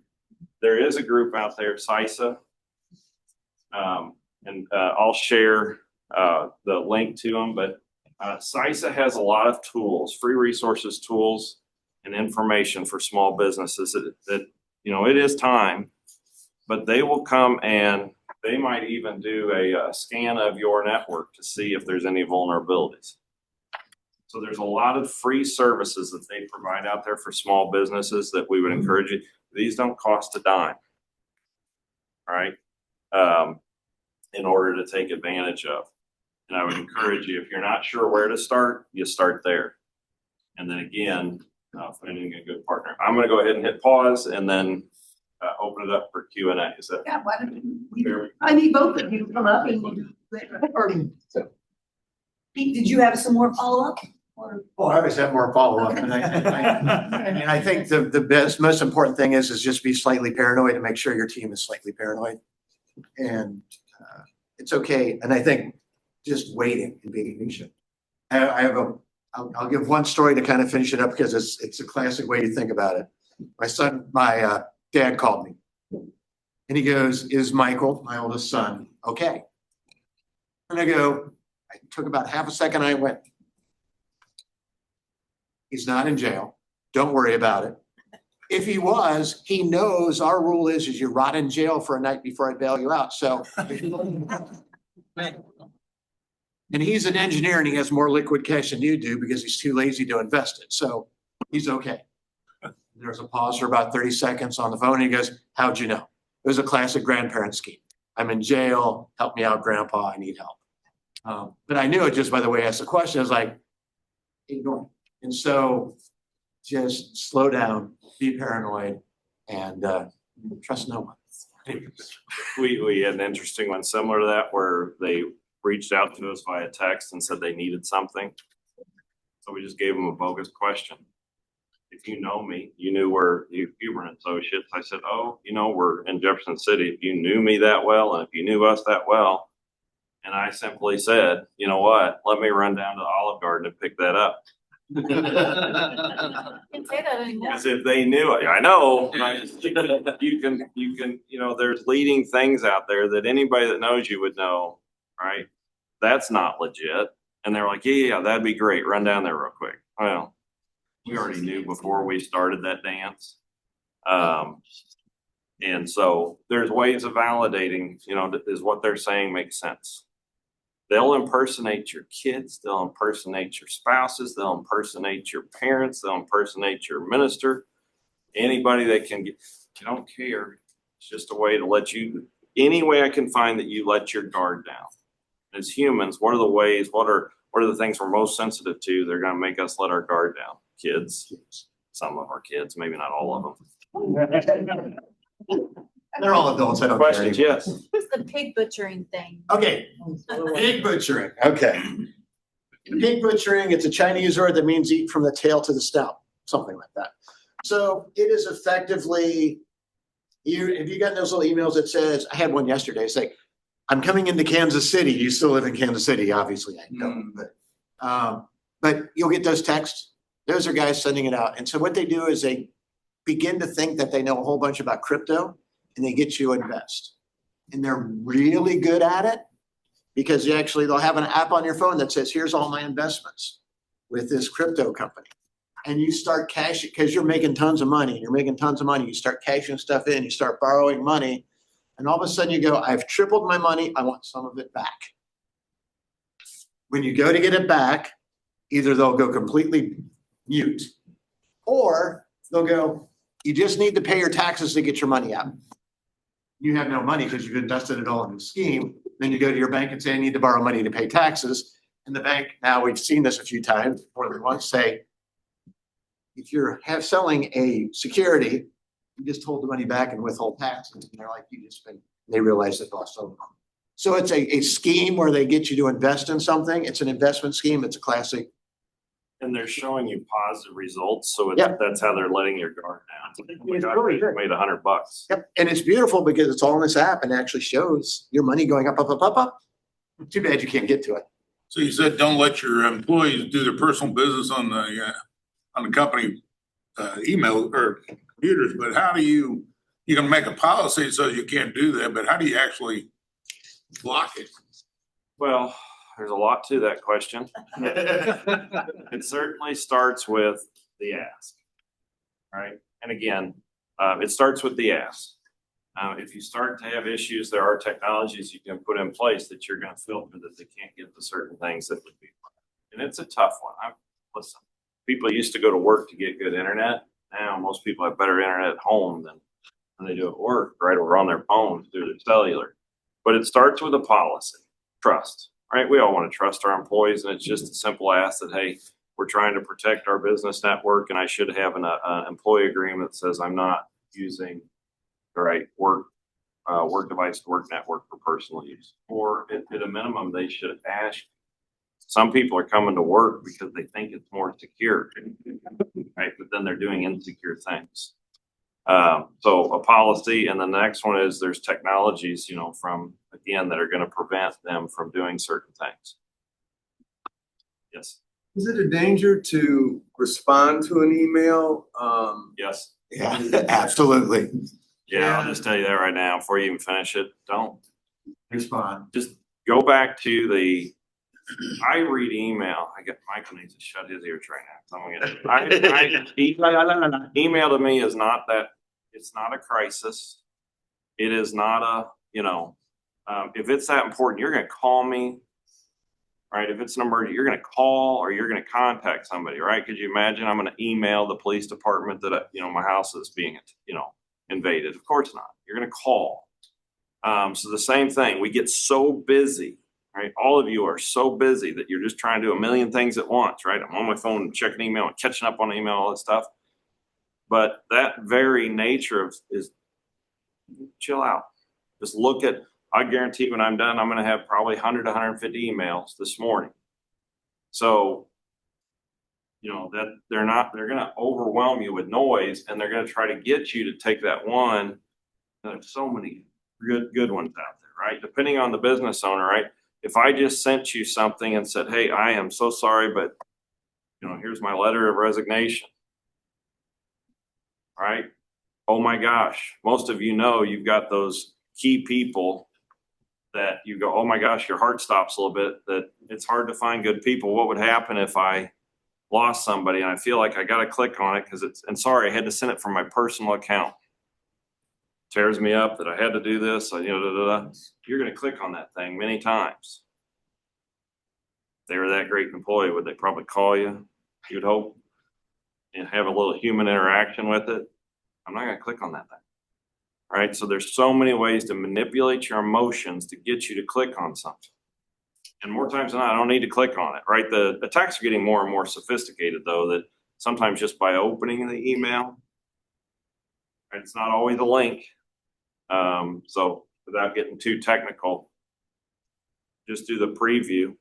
There is a group out there, CISA, and I'll share the link to them, but CISA has a lot of tools, free resources, tools, and information for small businesses that it is time, but they will come and they might even do a scan of your network to see if there's any vulnerabilities. So there's a lot of free services that they provide out there for small businesses that we would encourage you. These don't cost a dime, right? In order to take advantage of. And I would encourage you, if you're not sure where to start, you start there. And then again, finding a good partner. I'm going to go ahead and hit pause and then open it up for Q&A. Is that? Yeah, why don't I need both of you to come up and Pete, did you have some more follow-up? Oh, I always have more follow-up, and I think the most important thing is just be slightly paranoid and make sure your team is slightly paranoid. And it's okay. And I think just waiting and being patient. I'll give one story to kind of finish it up because it's a classic way to think about it. My dad called me and he goes, is Michael, my oldest son, okay? And I took about half a second. I went, he's not in jail. Don't worry about it. If he was, he knows our rule is you rot in jail for a night before I bail you out. So, and he's an engineer and he has more liquid cash than you do because he's too lazy to invest it. So he's okay. There's a pause for about 30 seconds on the phone. And he goes, how'd you know? It was a classic grandparent scheme. I'm in jail. Help me out, Grandpa. I need help. But I knew it just by the way I asked the question. I was like, ignore it. And so just slow down, be paranoid, and trust no one. We had an interesting one similar to that where they reached out to us via text and said they needed something. So we just gave them a bogus question. If you know me, you knew we're Hillman Associates. I said, oh, we're in Jefferson City. If you knew me that well and if you knew us that well, and I simply said, you know what, let me run down to the Olive Garden and pick that up. You can say that anymore. As if they knew it. I know. You can, there's leading things out there that anybody that knows you would know, right? That's not legit. And they're like, yeah, that'd be great. Run down there real quick. Well, we already knew before we started that dance. And so there's ways of validating, is what they're saying makes sense. They'll impersonate your kids. They'll impersonate your spouses. They'll impersonate your parents. They'll impersonate your minister. Anybody they can get. You don't care. It's just a way to let you, any way I can find that you let your guard down. As humans, what are the ways, what are the things we're most sensitive to? They're going to make us let our guard down. Kids, some of our kids, maybe not all of them. They're all adults. I don't care. Questions, yes. What's the pig butchering thing? Okay. Pig butchering. Okay. Pig butchering, it's a Chinese word that means eat from the tail to the snout, something like that. So it is effectively Have you gotten those little emails that says, I had one yesterday, it's like, I'm coming into Kansas City. You still live in Kansas City, obviously I don't, but you'll get those texts. Those are guys sending it out. And so what they do is they begin to think that they know a whole bunch about crypto and they get you to invest. And they're really good at it because they'll have an app on your phone that says, here's all my investments with this crypto company. And you start cashing, because you're making tons of money and you're making tons of money. You start cashing stuff in, you start borrowing money. And all of a sudden you go, I've tripled my money. I want some of it back. When you go to get it back, either they'll go completely mute or they'll go, you just need to pay your taxes to get your money out. You have no money because you've invested it all in the scheme. Then you go to your bank and say, I need to borrow money to pay taxes. And the bank, now we've seen this a few times, more than once, say, if you're selling a security, you just hold the money back and withhold taxes. And they're like, they realize they lost all the money. So it's a scheme where they get you to invest in something. It's an investment scheme. It's a classic. And they're showing you positive results, so Yep. that's how they're letting your guard down. Oh my It's God, really we good. made $100. Yep. And it's beautiful because it's all in this app and actually shows your money going up, up, up, up, up. Too bad you can't get to it. So you said don't let your employees do their personal business on the company email or computers, but how do you can make a policy that says you can't do that, but how do you actually block it? Well, there's a lot to that question. It certainly starts with the ask, right? And again, it starts with the ask. If you start to have issues, there are technologies you can put in place that you're going to filter that they can't get to certain things that would be. And it's a tough one. Listen, people used to go to work to get good internet. Now most people have better internet at home than they do at work, right? Or on their phones through their cellular. But it starts with a policy, trust. Right? We all want to trust our employees, and it's just a simple ask that, hey, we're trying to protect our business network, and I should have an employee agreement that says I'm not using the right work device, work network for personal use. Or at a minimum, they should ask. Some people are coming to work because they think it's more secure, right? But then they're doing insecure things. So a policy, and then the next one is there's technologies, from again that are going to prevent them from doing certain things. Yes. Is it a danger to respond to an email? Yes. Yeah, absolutely. Yeah, I'll just tell you that right now before you even finish it. Don't respond. Just go back to I read email. Michael needs to shut his ears right now. Email to me is not that. It's not a crisis. It is not a, if it's that important, you're going to call me, right? If it's an emergency, you're going to call or you're going to contact somebody, right? Could you imagine I'm going to email the police department that, my house is being, invaded? Of course not. You're going to call. So the same thing. We get so busy, right? All of you are so busy that you're just trying to do a million things at once, right? I'm on my phone checking email and catching up on email, all that stuff. But that very nature is chill out. Just look at, I guarantee when I'm done, I'm going to have probably 100 to 150 emails this morning. So, that they're going to overwhelm you with noise and they're going to try to get you to take that one. There's so many good ones out there, right? Depending on the business owner, right? If I just sent you something and said, hey, I am so sorry, but, here's my letter of resignation. Right? Oh my gosh. Most of you've got those key people that you go, oh my gosh, your heart stops a little bit, that it's hard to find good people. What would happen if I lost somebody and I feel like I got to click on it and sorry, I had to send it from my personal account. Tears me up that I had to do this. You're going to click on that thing many times. If they were that great employee, would they probably call you? You'd hope. And have a little human interaction with it. I'm not going to click on that thing. Right? So there's so many ways to manipulate your emotions to get you to click on something. And more times than not, I don't need to click on it, right? The attacks are getting more and more sophisticated, though, that sometimes just by opening the email, right, it's not always a link. So without getting too technical, just do the preview.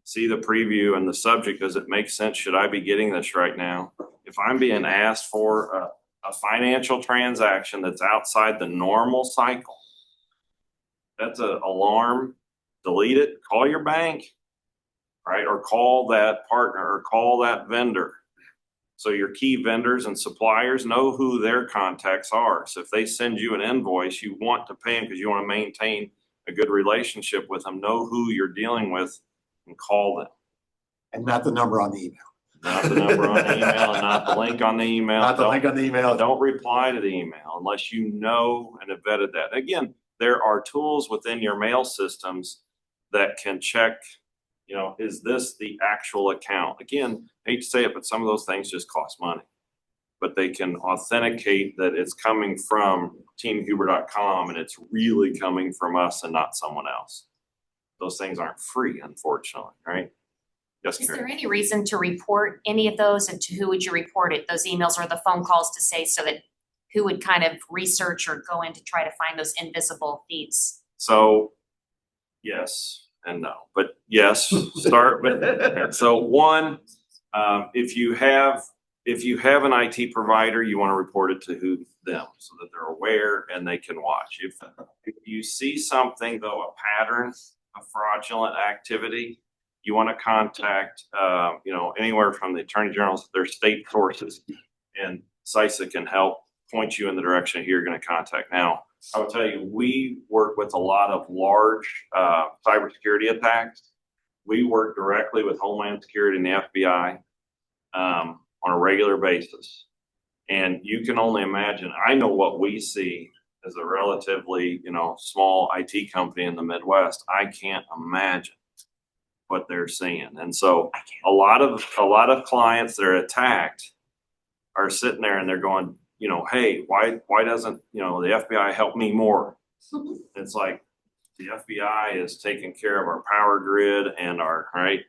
See the preview and the subject. Does it make sense? Should I be getting this right now? If I'm being asked for a financial transaction that's outside the normal cycle, that's an alarm. Delete it, call your bank, right? Or call that partner or call that vendor. So your key vendors and suppliers know who their contacts are. So if they send you an invoice, you want to pay them because you want to maintain a good relationship with them. Know who you're dealing with and call them. And not the number on the email. Not the number on the email and not the link on the email. Not the link on the email. Don't reply to the email unless you know and have vetted that. Again, there are tools within your mail systems that can check, you know, is this the actual account? Again, I hate to say it, but some of those things just cost money. But they can authenticate that it's coming from teamhuber.com and it's really coming from us and not someone else. Those things aren't free, unfortunately, right? Yes, Is Karen. there any reason to report any of those, and to who would you report it, those emails or the phone calls, to say, so that who would kind of research or go in to try to find those invisible thieves? So yes and no, but yes, start with, so one, if you have an IT provider, you want to report it to them so that they're aware and they can watch. If you see something, though, a pattern of fraudulent activity, you want to contact, anywhere from the attorney general's, their state sources, and CISA can help point you in the direction who you're going to contact. Now, I will tell you, we work with a lot of large cybersecurity attacks. We work directly with Homeland Security and the FBI on a regular basis. And you can only imagine, I know what we see as a relatively, small IT company in the Midwest. I can't imagine what they're seeing. And so a lot of clients that are attacked are sitting there and they're going, hey, why doesn't, the FBI help me more? It's like the FBI is taking care of our power grid and our, right,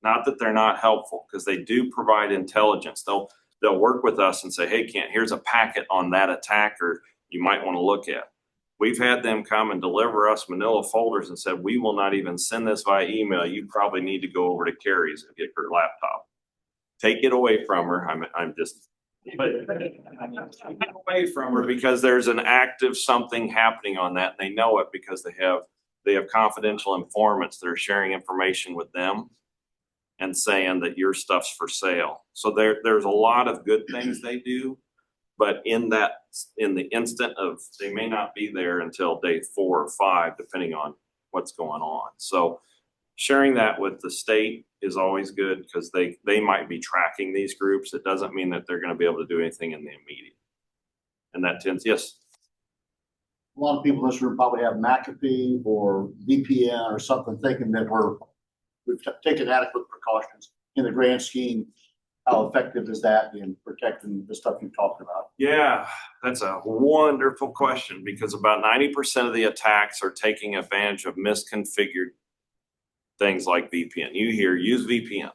not that they're not helpful, because they do provide intelligence. They'll work with us and say, hey, Kent, here's a packet on that attacker you might want to look at. We've had them come and deliver us manila folders and said, we will not even send this via email. You probably need to go over to Carrie's and get her laptop. Take it away from her. I'm just, but get away from her, because there's an active something happening on that. And they know it because they have confidential informants that are sharing information with them and saying that your stuff's for sale. So there's a lot of good things they do, but in the instant of, they may not be there until day 4 or 5, depending on what's going on. So sharing that with the state is always good, because they might be tracking these groups. It doesn't mean that they're going to be able to do anything in the immediate. And that tends, yes. A lot of people in this room probably have McAfee or VPN or something, thinking that we've taken adequate precautions. In the grand scheme, how effective is that in protecting the stuff you talked about? Yeah, that's a wonderful question, because about 90% of the attacks are taking advantage of misconfigured things like VPN. You hear, use VPN,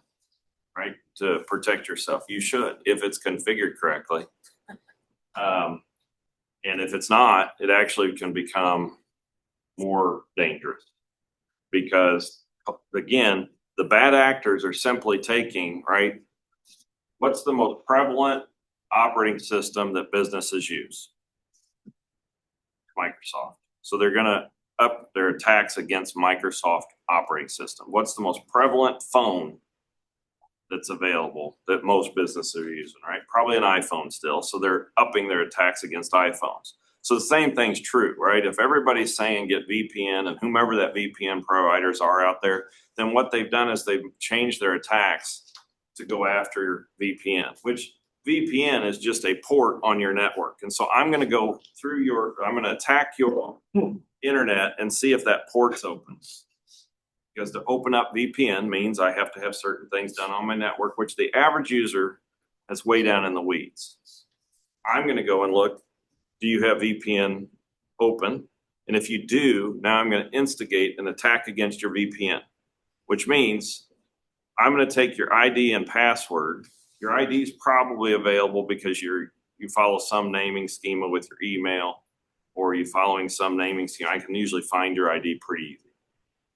right, to protect yourself. You should, if it's configured correctly. And if it's not, it actually can become more dangerous, because, again, the bad actors are simply taking, right, what's the most prevalent operating system that businesses use? Microsoft. So they're going to up their attacks against Microsoft operating system. What's the most prevalent phone that's available that most businesses are using, right? Probably an iPhone still. So they're upping their attacks against iPhones. So the same thing's true, right? If everybody's saying get VPN, and whomever that VPN providers are out there, then what they've done is they've changed their attacks to go after VPN, which VPN is just a port on your network. And so I'm going to go through I'm going to attack your internet and see if that port's open. Because to open up VPN means I have to have certain things done on my network, which the average user is way down in the weeds. I'm going to go and look, do you have VPN open? And if you do, now I'm going to instigate an attack against your VPN, which means I'm going to take your ID and password. Your ID is probably available because you follow some naming schema with your email, or you following some naming schema. I can usually find your ID pretty easy.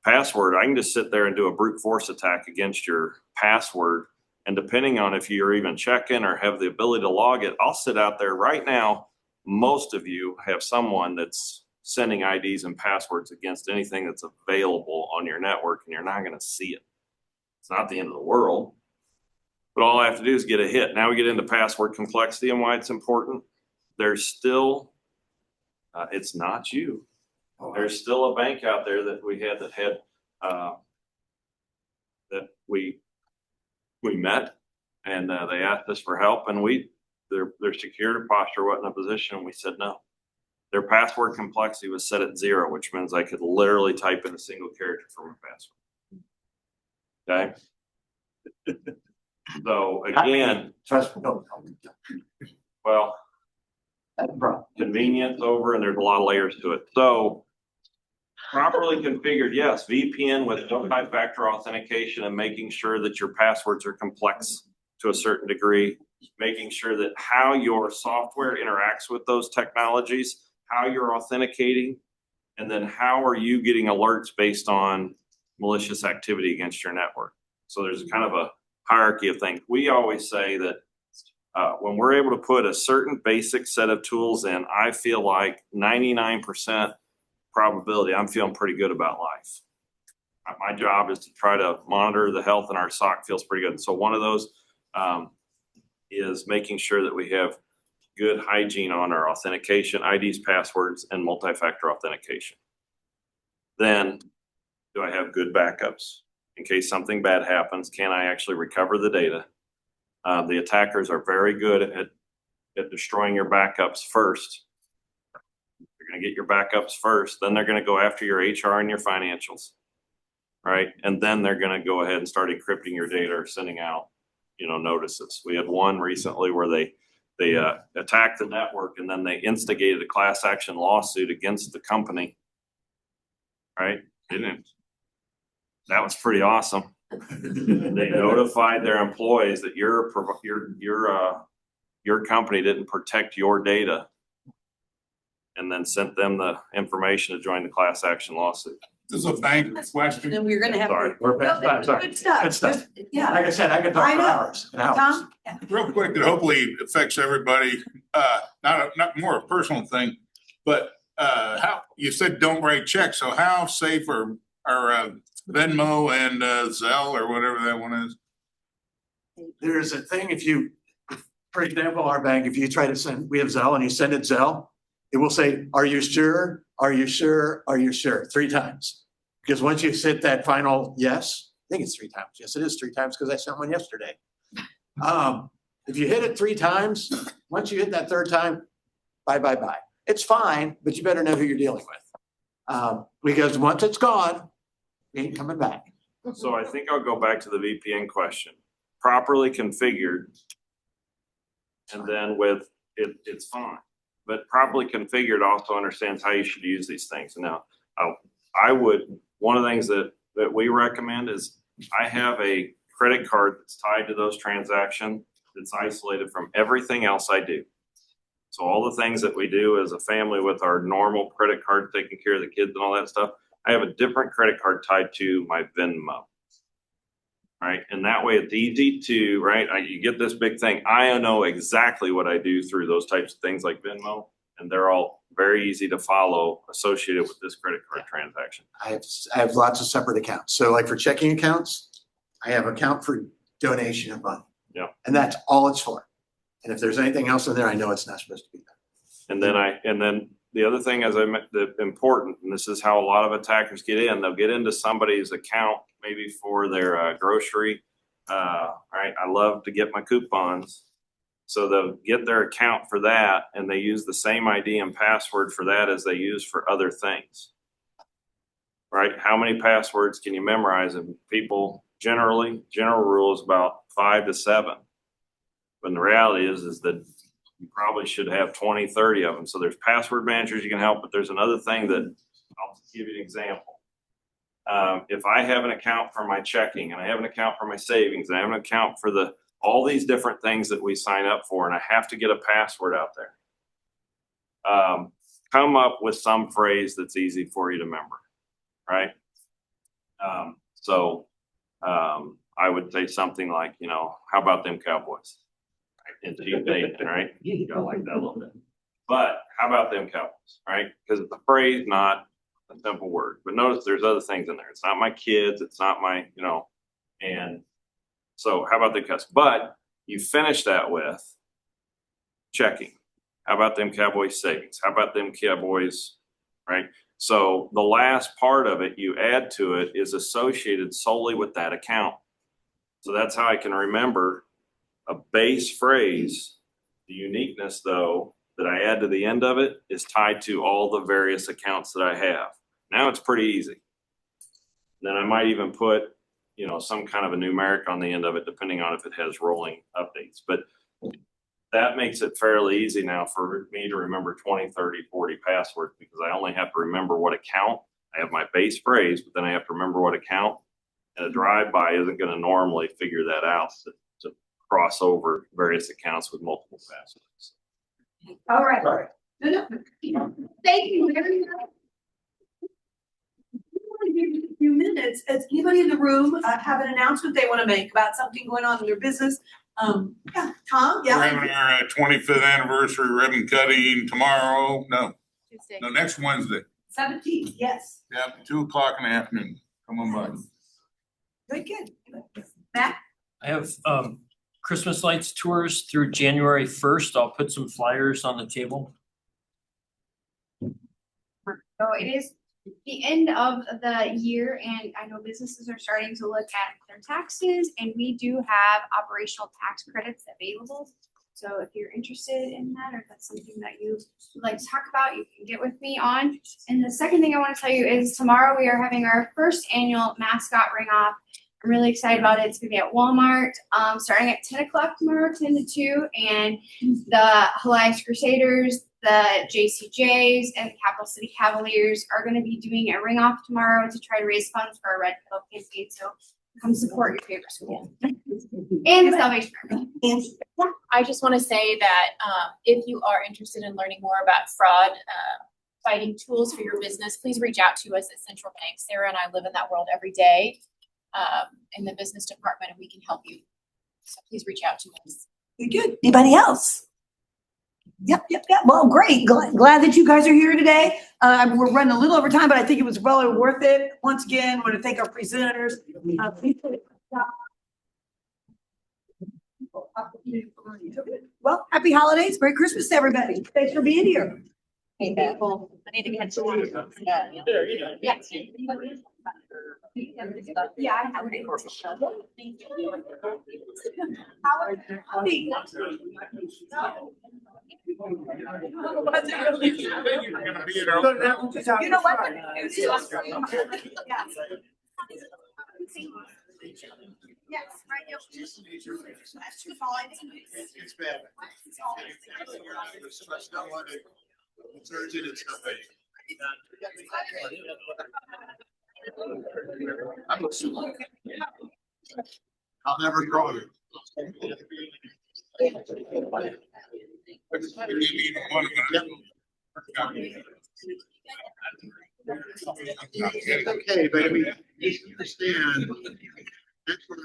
Password, I can just sit there and do a brute force attack against your password And depending on if you're even checking or have the ability to log it, I'll sit out there right now. Most of you have someone that's sending IDs and passwords against anything that's available on your network, and you're not going to see it. It's not the end of the world, but all I have to do is get a hit. Now we get into password complexity and why it's important. There's still, it's not you. There's still a bank out there that we had that we met, and they asked us for help, and their security posture wasn't in a position, and we said no. Their password complexity was set at 0, which means I could literally type in a single character for my password. Okay. So again, Trust me. well, convenience over, and there's a lot of layers to it. So properly configured, yes, VPN with multi-factor authentication and making sure that your passwords are complex to a certain degree, making sure that how your software interacts with those technologies, how you're authenticating, and then how are you getting alerts based on malicious activity against your network. So there's kind of a hierarchy of things. We always say that when we're able to put a certain basic set of tools in, I feel like 99% probability, I'm feeling pretty good about life. My job is to try to monitor the health, and our SOC feels pretty good. And so one of those is making sure that we have good hygiene on our authentication, IDs, passwords, and multi-factor authentication. Then, do I have good backups? In case something bad happens, can I actually recover the data? The attackers are very good at destroying your backups first. They're going to get your backups first, then they're going to go after your HR and your financials, right? And then they're going to go ahead and start encrypting your data or sending out, notices. We had one recently where they attacked the network, and then they instigated a class action lawsuit against the company, right? That was pretty awesome. They notified their employees that your company didn't protect your data, and then sent them the information to join the class action lawsuit. This is a bank question. Then we're gonna have. Sorry. We're No, past time. Good stuff. Good stuff. Yeah. Like I said, I could talk for hours and hours. Tom? Real quick, that hopefully affects everybody, not more a personal thing, but how, you said don't write checks, so how safe are Venmo and Zelle or whatever that one is? There's a thing, for example, our bank, if you try to send, we have Zelle and you send it Zelle, it will say, are you sure? Are you sure? Are you sure? 3 times. Because once you hit that final yes, I think it's 3 times. Yes, it is 3 times because I sent one yesterday. If you hit it 3 times, once you hit that 3rd time, bye. It's fine, but you better know who you're dealing with. Because once it's gone, it ain't coming back. So I think I'll go back to the VPN question. Properly configured, and then with it's fine. But properly configured also understands how you should use these things. Now, one of the things that we recommend is I have a credit card that's tied to those transactions that's isolated from everything else I do. So all the things that we do as a family with our normal credit card, taking care of the kids and all that stuff, I have a different credit card tied to my Venmo. Right. And that way it's easy to, right. You get this big thing. I know exactly what I do through those types of things like Venmo, and they're all very easy to follow associated with this credit card transaction. I have lots of separate accounts. So like for checking accounts, I have an account for donation of money. Yeah. And that's all it's for. And if there's anything else in there, I know it's not supposed to be there. And then the other thing, as I meant, the important, and this is how a lot of attackers get in, they'll get into somebody's account, maybe for their grocery. Right. I love to get my coupons. So they'll get their account for that, and they use the same ID and password for that as they use for other things. Right. How many passwords can you memorize? And people general rule is about 5 to 7. But the reality is that you probably should have 20, 30 of them. So there's password managers you can help, but there's another thing that I'll give you an example. If I have an account for my checking, and I have an account for my savings, and I have an account for all these different things that we sign up for, and I have to get a password out there, come up with some phrase that's easy for you to remember, right? I would say something like, how about them Cowboys? And Chief Nathan, right? I like that a little bit. But how about them Cowboys, right? Because it's a phrase, not a simple word. But notice there's other things in there. It's not my kids. It's not my, and so how about them Cowboys? But you finish that with checking. How about them Cowboys savings? How about them Cowboys, right? So the last part of it you add to it is associated solely with that account. So that's how I can remember a base phrase. The uniqueness, though, that I add to the end of it is tied to all the various accounts that I have. Now it's pretty easy. Then I might even put, some kind of a numeric on the end of it, depending on if it has rolling updates. But that makes it fairly easy now for me to remember 20, 30, 40 passwords, because I only have to remember what account. I have my base phrase, but then I have to remember what account. And a drive-by isn't going to normally figure that out to cross over various accounts with multiple passwords. All right. No. Thank you very much. A few minutes. Does anybody in the room have an announcement they want to make about something going on in their business? Yeah, Tom. Yeah. We're having our 25th anniversary ribbon cutting tomorrow. Tuesday. No, next Wednesday. 17th. Yes. Yep, 2:00 in the afternoon. Come on by. Good. Matt. I have Christmas lights tours through January 1st. I'll put some flyers on the table. So it is the end of the year, and I know businesses are starting to look at their taxes, and we do have operational tax credits available. So if you're interested in that, or if that's something that you would like to talk about, you can get with me on. And the second thing I want to tell you is tomorrow we are having our first annual mascot ring off. I'm really excited about it. It's gonna be at Walmart, starting at 10 o'clock tomorrow, 10 to 2, and the Helias Crusaders, the JCJs, and the Capital City Cavaliers are gonna be doing a ring off tomorrow to try to raise funds for our Red Pill campaign. So come support your favorite school and the Salvation Army. I just want to say that if you are interested in learning more about fraud fighting tools for your business, please reach out to us at Central Bank. Sarah and I live in that world every day in the business department, and we can help you. So please reach out to us. Good. Anybody else? Yep. Well, great. Glad that you guys are here today. We're running a little over time, but I think it was well worth it. Once again, I want to thank our presenters. Well, happy holidays. Merry Christmas, everybody. Thanks for being here. Hey, Bethel, I need to get some. Yeah, I have it. You know what? Yes, right. That's too far. It's bad. I'll never grow it. Okay, but we understand. That's what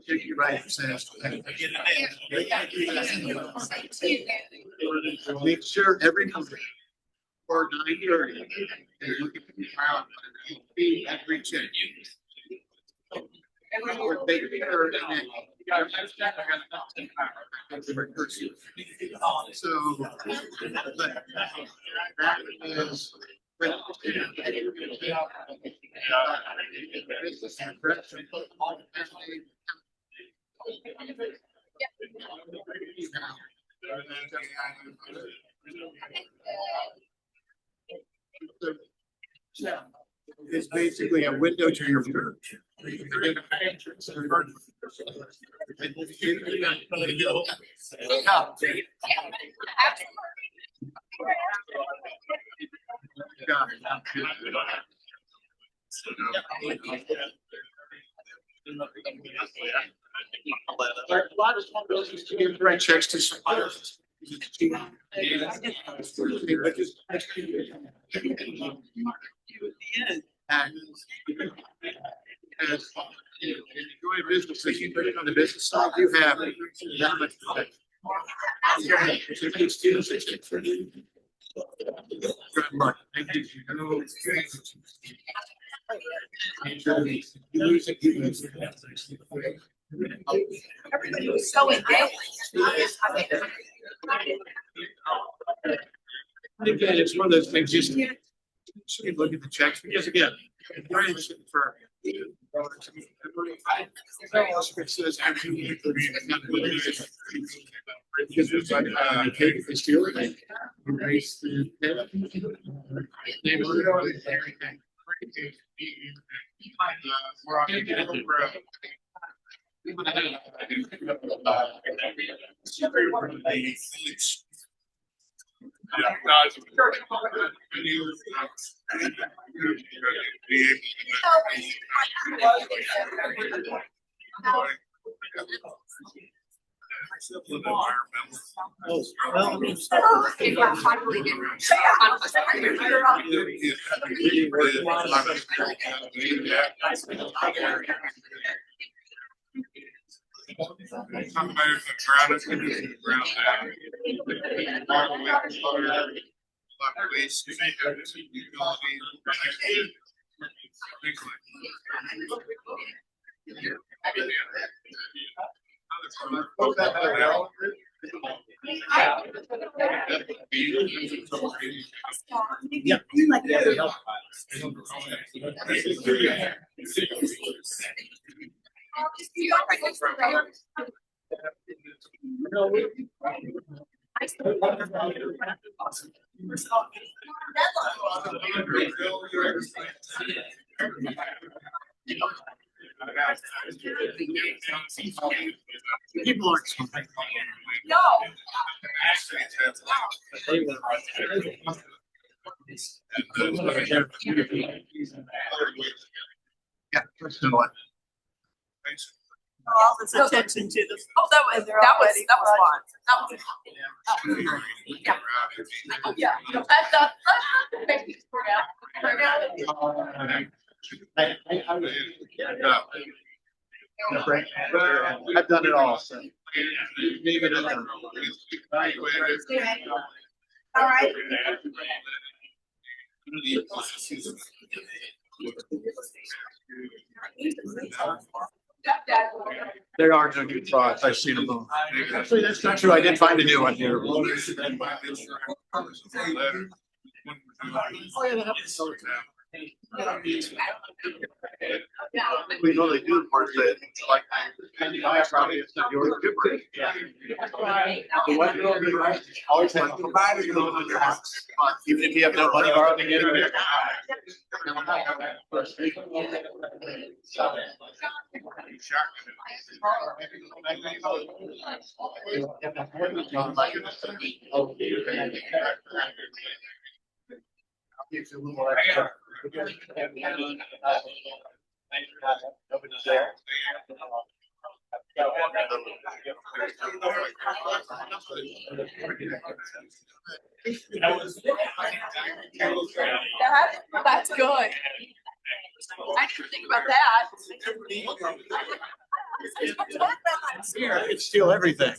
take you right. Make sure every company or 9:30 and look at the crowd every check. Everyone take care so that is it's basically a window to your church. A lot of small businesses to give direct checks to suppliers. Enjoy business, if you put it on the business side, you have that much. Good luck. Thank you. Everybody was so engaged. Again, it's one of those things, just look at the checks, because again, for. Yeah. People aren't. No. Yeah, first of all. All this attention to this. Oh, that was fun. Yeah. I've done it all, so. All right. There are no new thoughts. I've seen them all. Actually, that's not true. I did find a new one here. We know they do parts that like. I probably it's not yours. Good work. Yeah. The one girl that always has provided you on your house. Even if you have no money borrowed to get in there. Gives you a little more extra. Nobody's there. That's good. I didn't think about that. It's steal everything.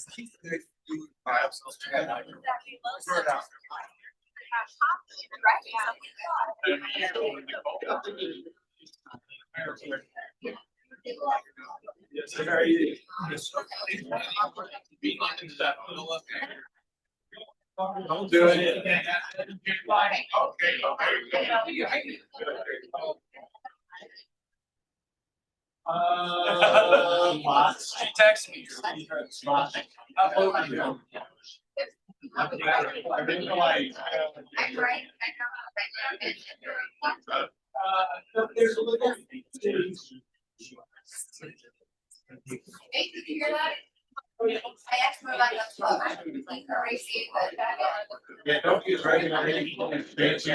Don't do it. She texted me. There's a little. Hey, did you hear that? I asked her about that. Like crazy, but. Yeah, don't use regular. It doesn't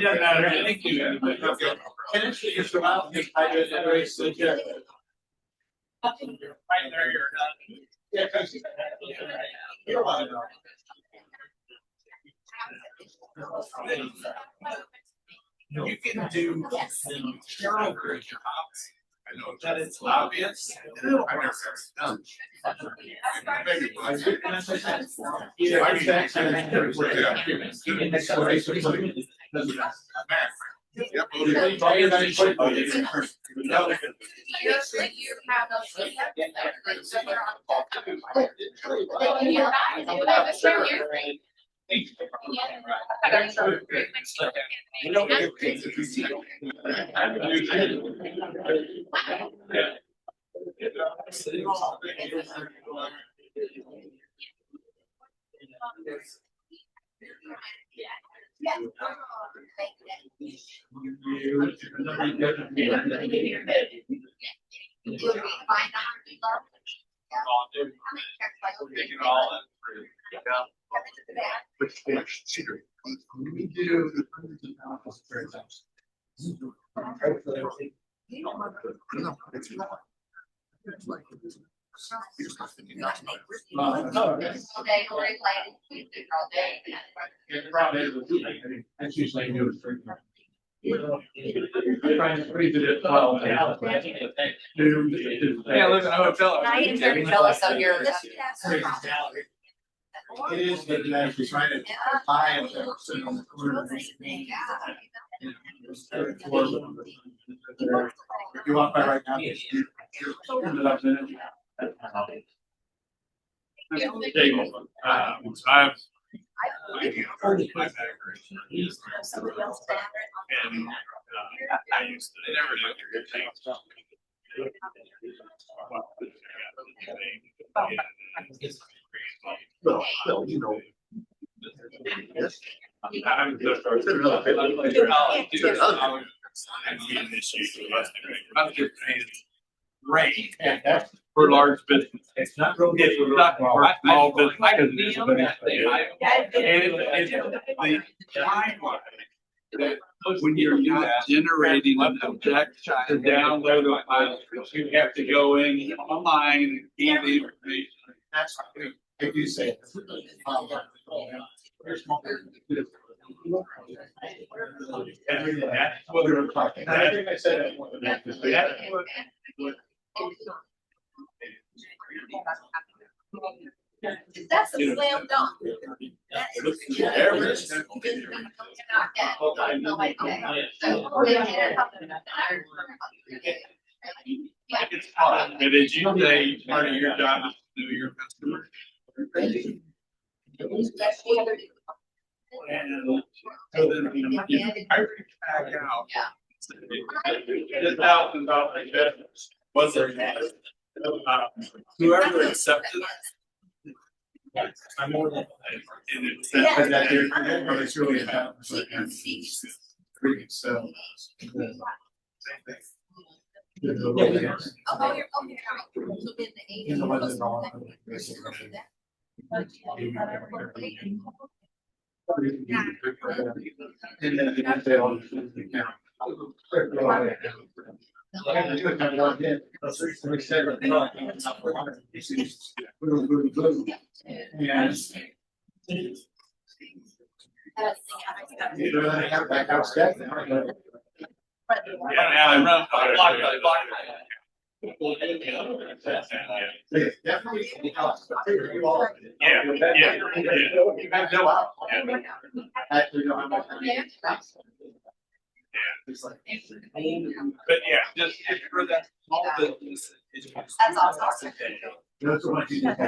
matter. Thank you. Finish it, just allow me. I did it very sick. Right there, you're done. You can do Cheryl or your house. I know that it's obvious. I've never done. Yeah, live in a hotel. I am very jealous of your. It is, but then if you're trying to buy it. If you want by right now. I've I used to, they never looked at your things. Well, you know. Yes. I'm just great for large business. It's not real good for small business. I can do that. It's the timeline that when you're not generating an objection to download a file, you have to go in online and key the information. That's if you say. That's what we're talking about. I think I said it. That's a slam dunk. That is. It's fun, but as you say, part of your job is to know your customer. And so then I reached back out. $10,000 business. Was there whoever accepted it? I'm more than. And It's really so. Yeah, I run. I block. But yeah, just for that small business. That's awesome. That's what you just.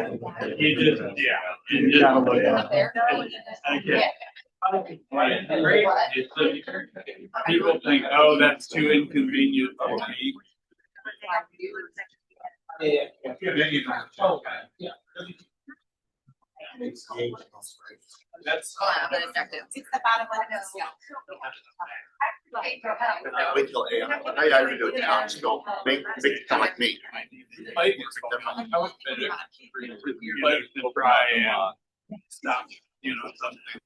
He just, yeah. He just. Great. People think, oh, that's too inconvenient for me. That's. It's the bottom line. Wait till I already go down, so make it kind of like me. Try and stop, something.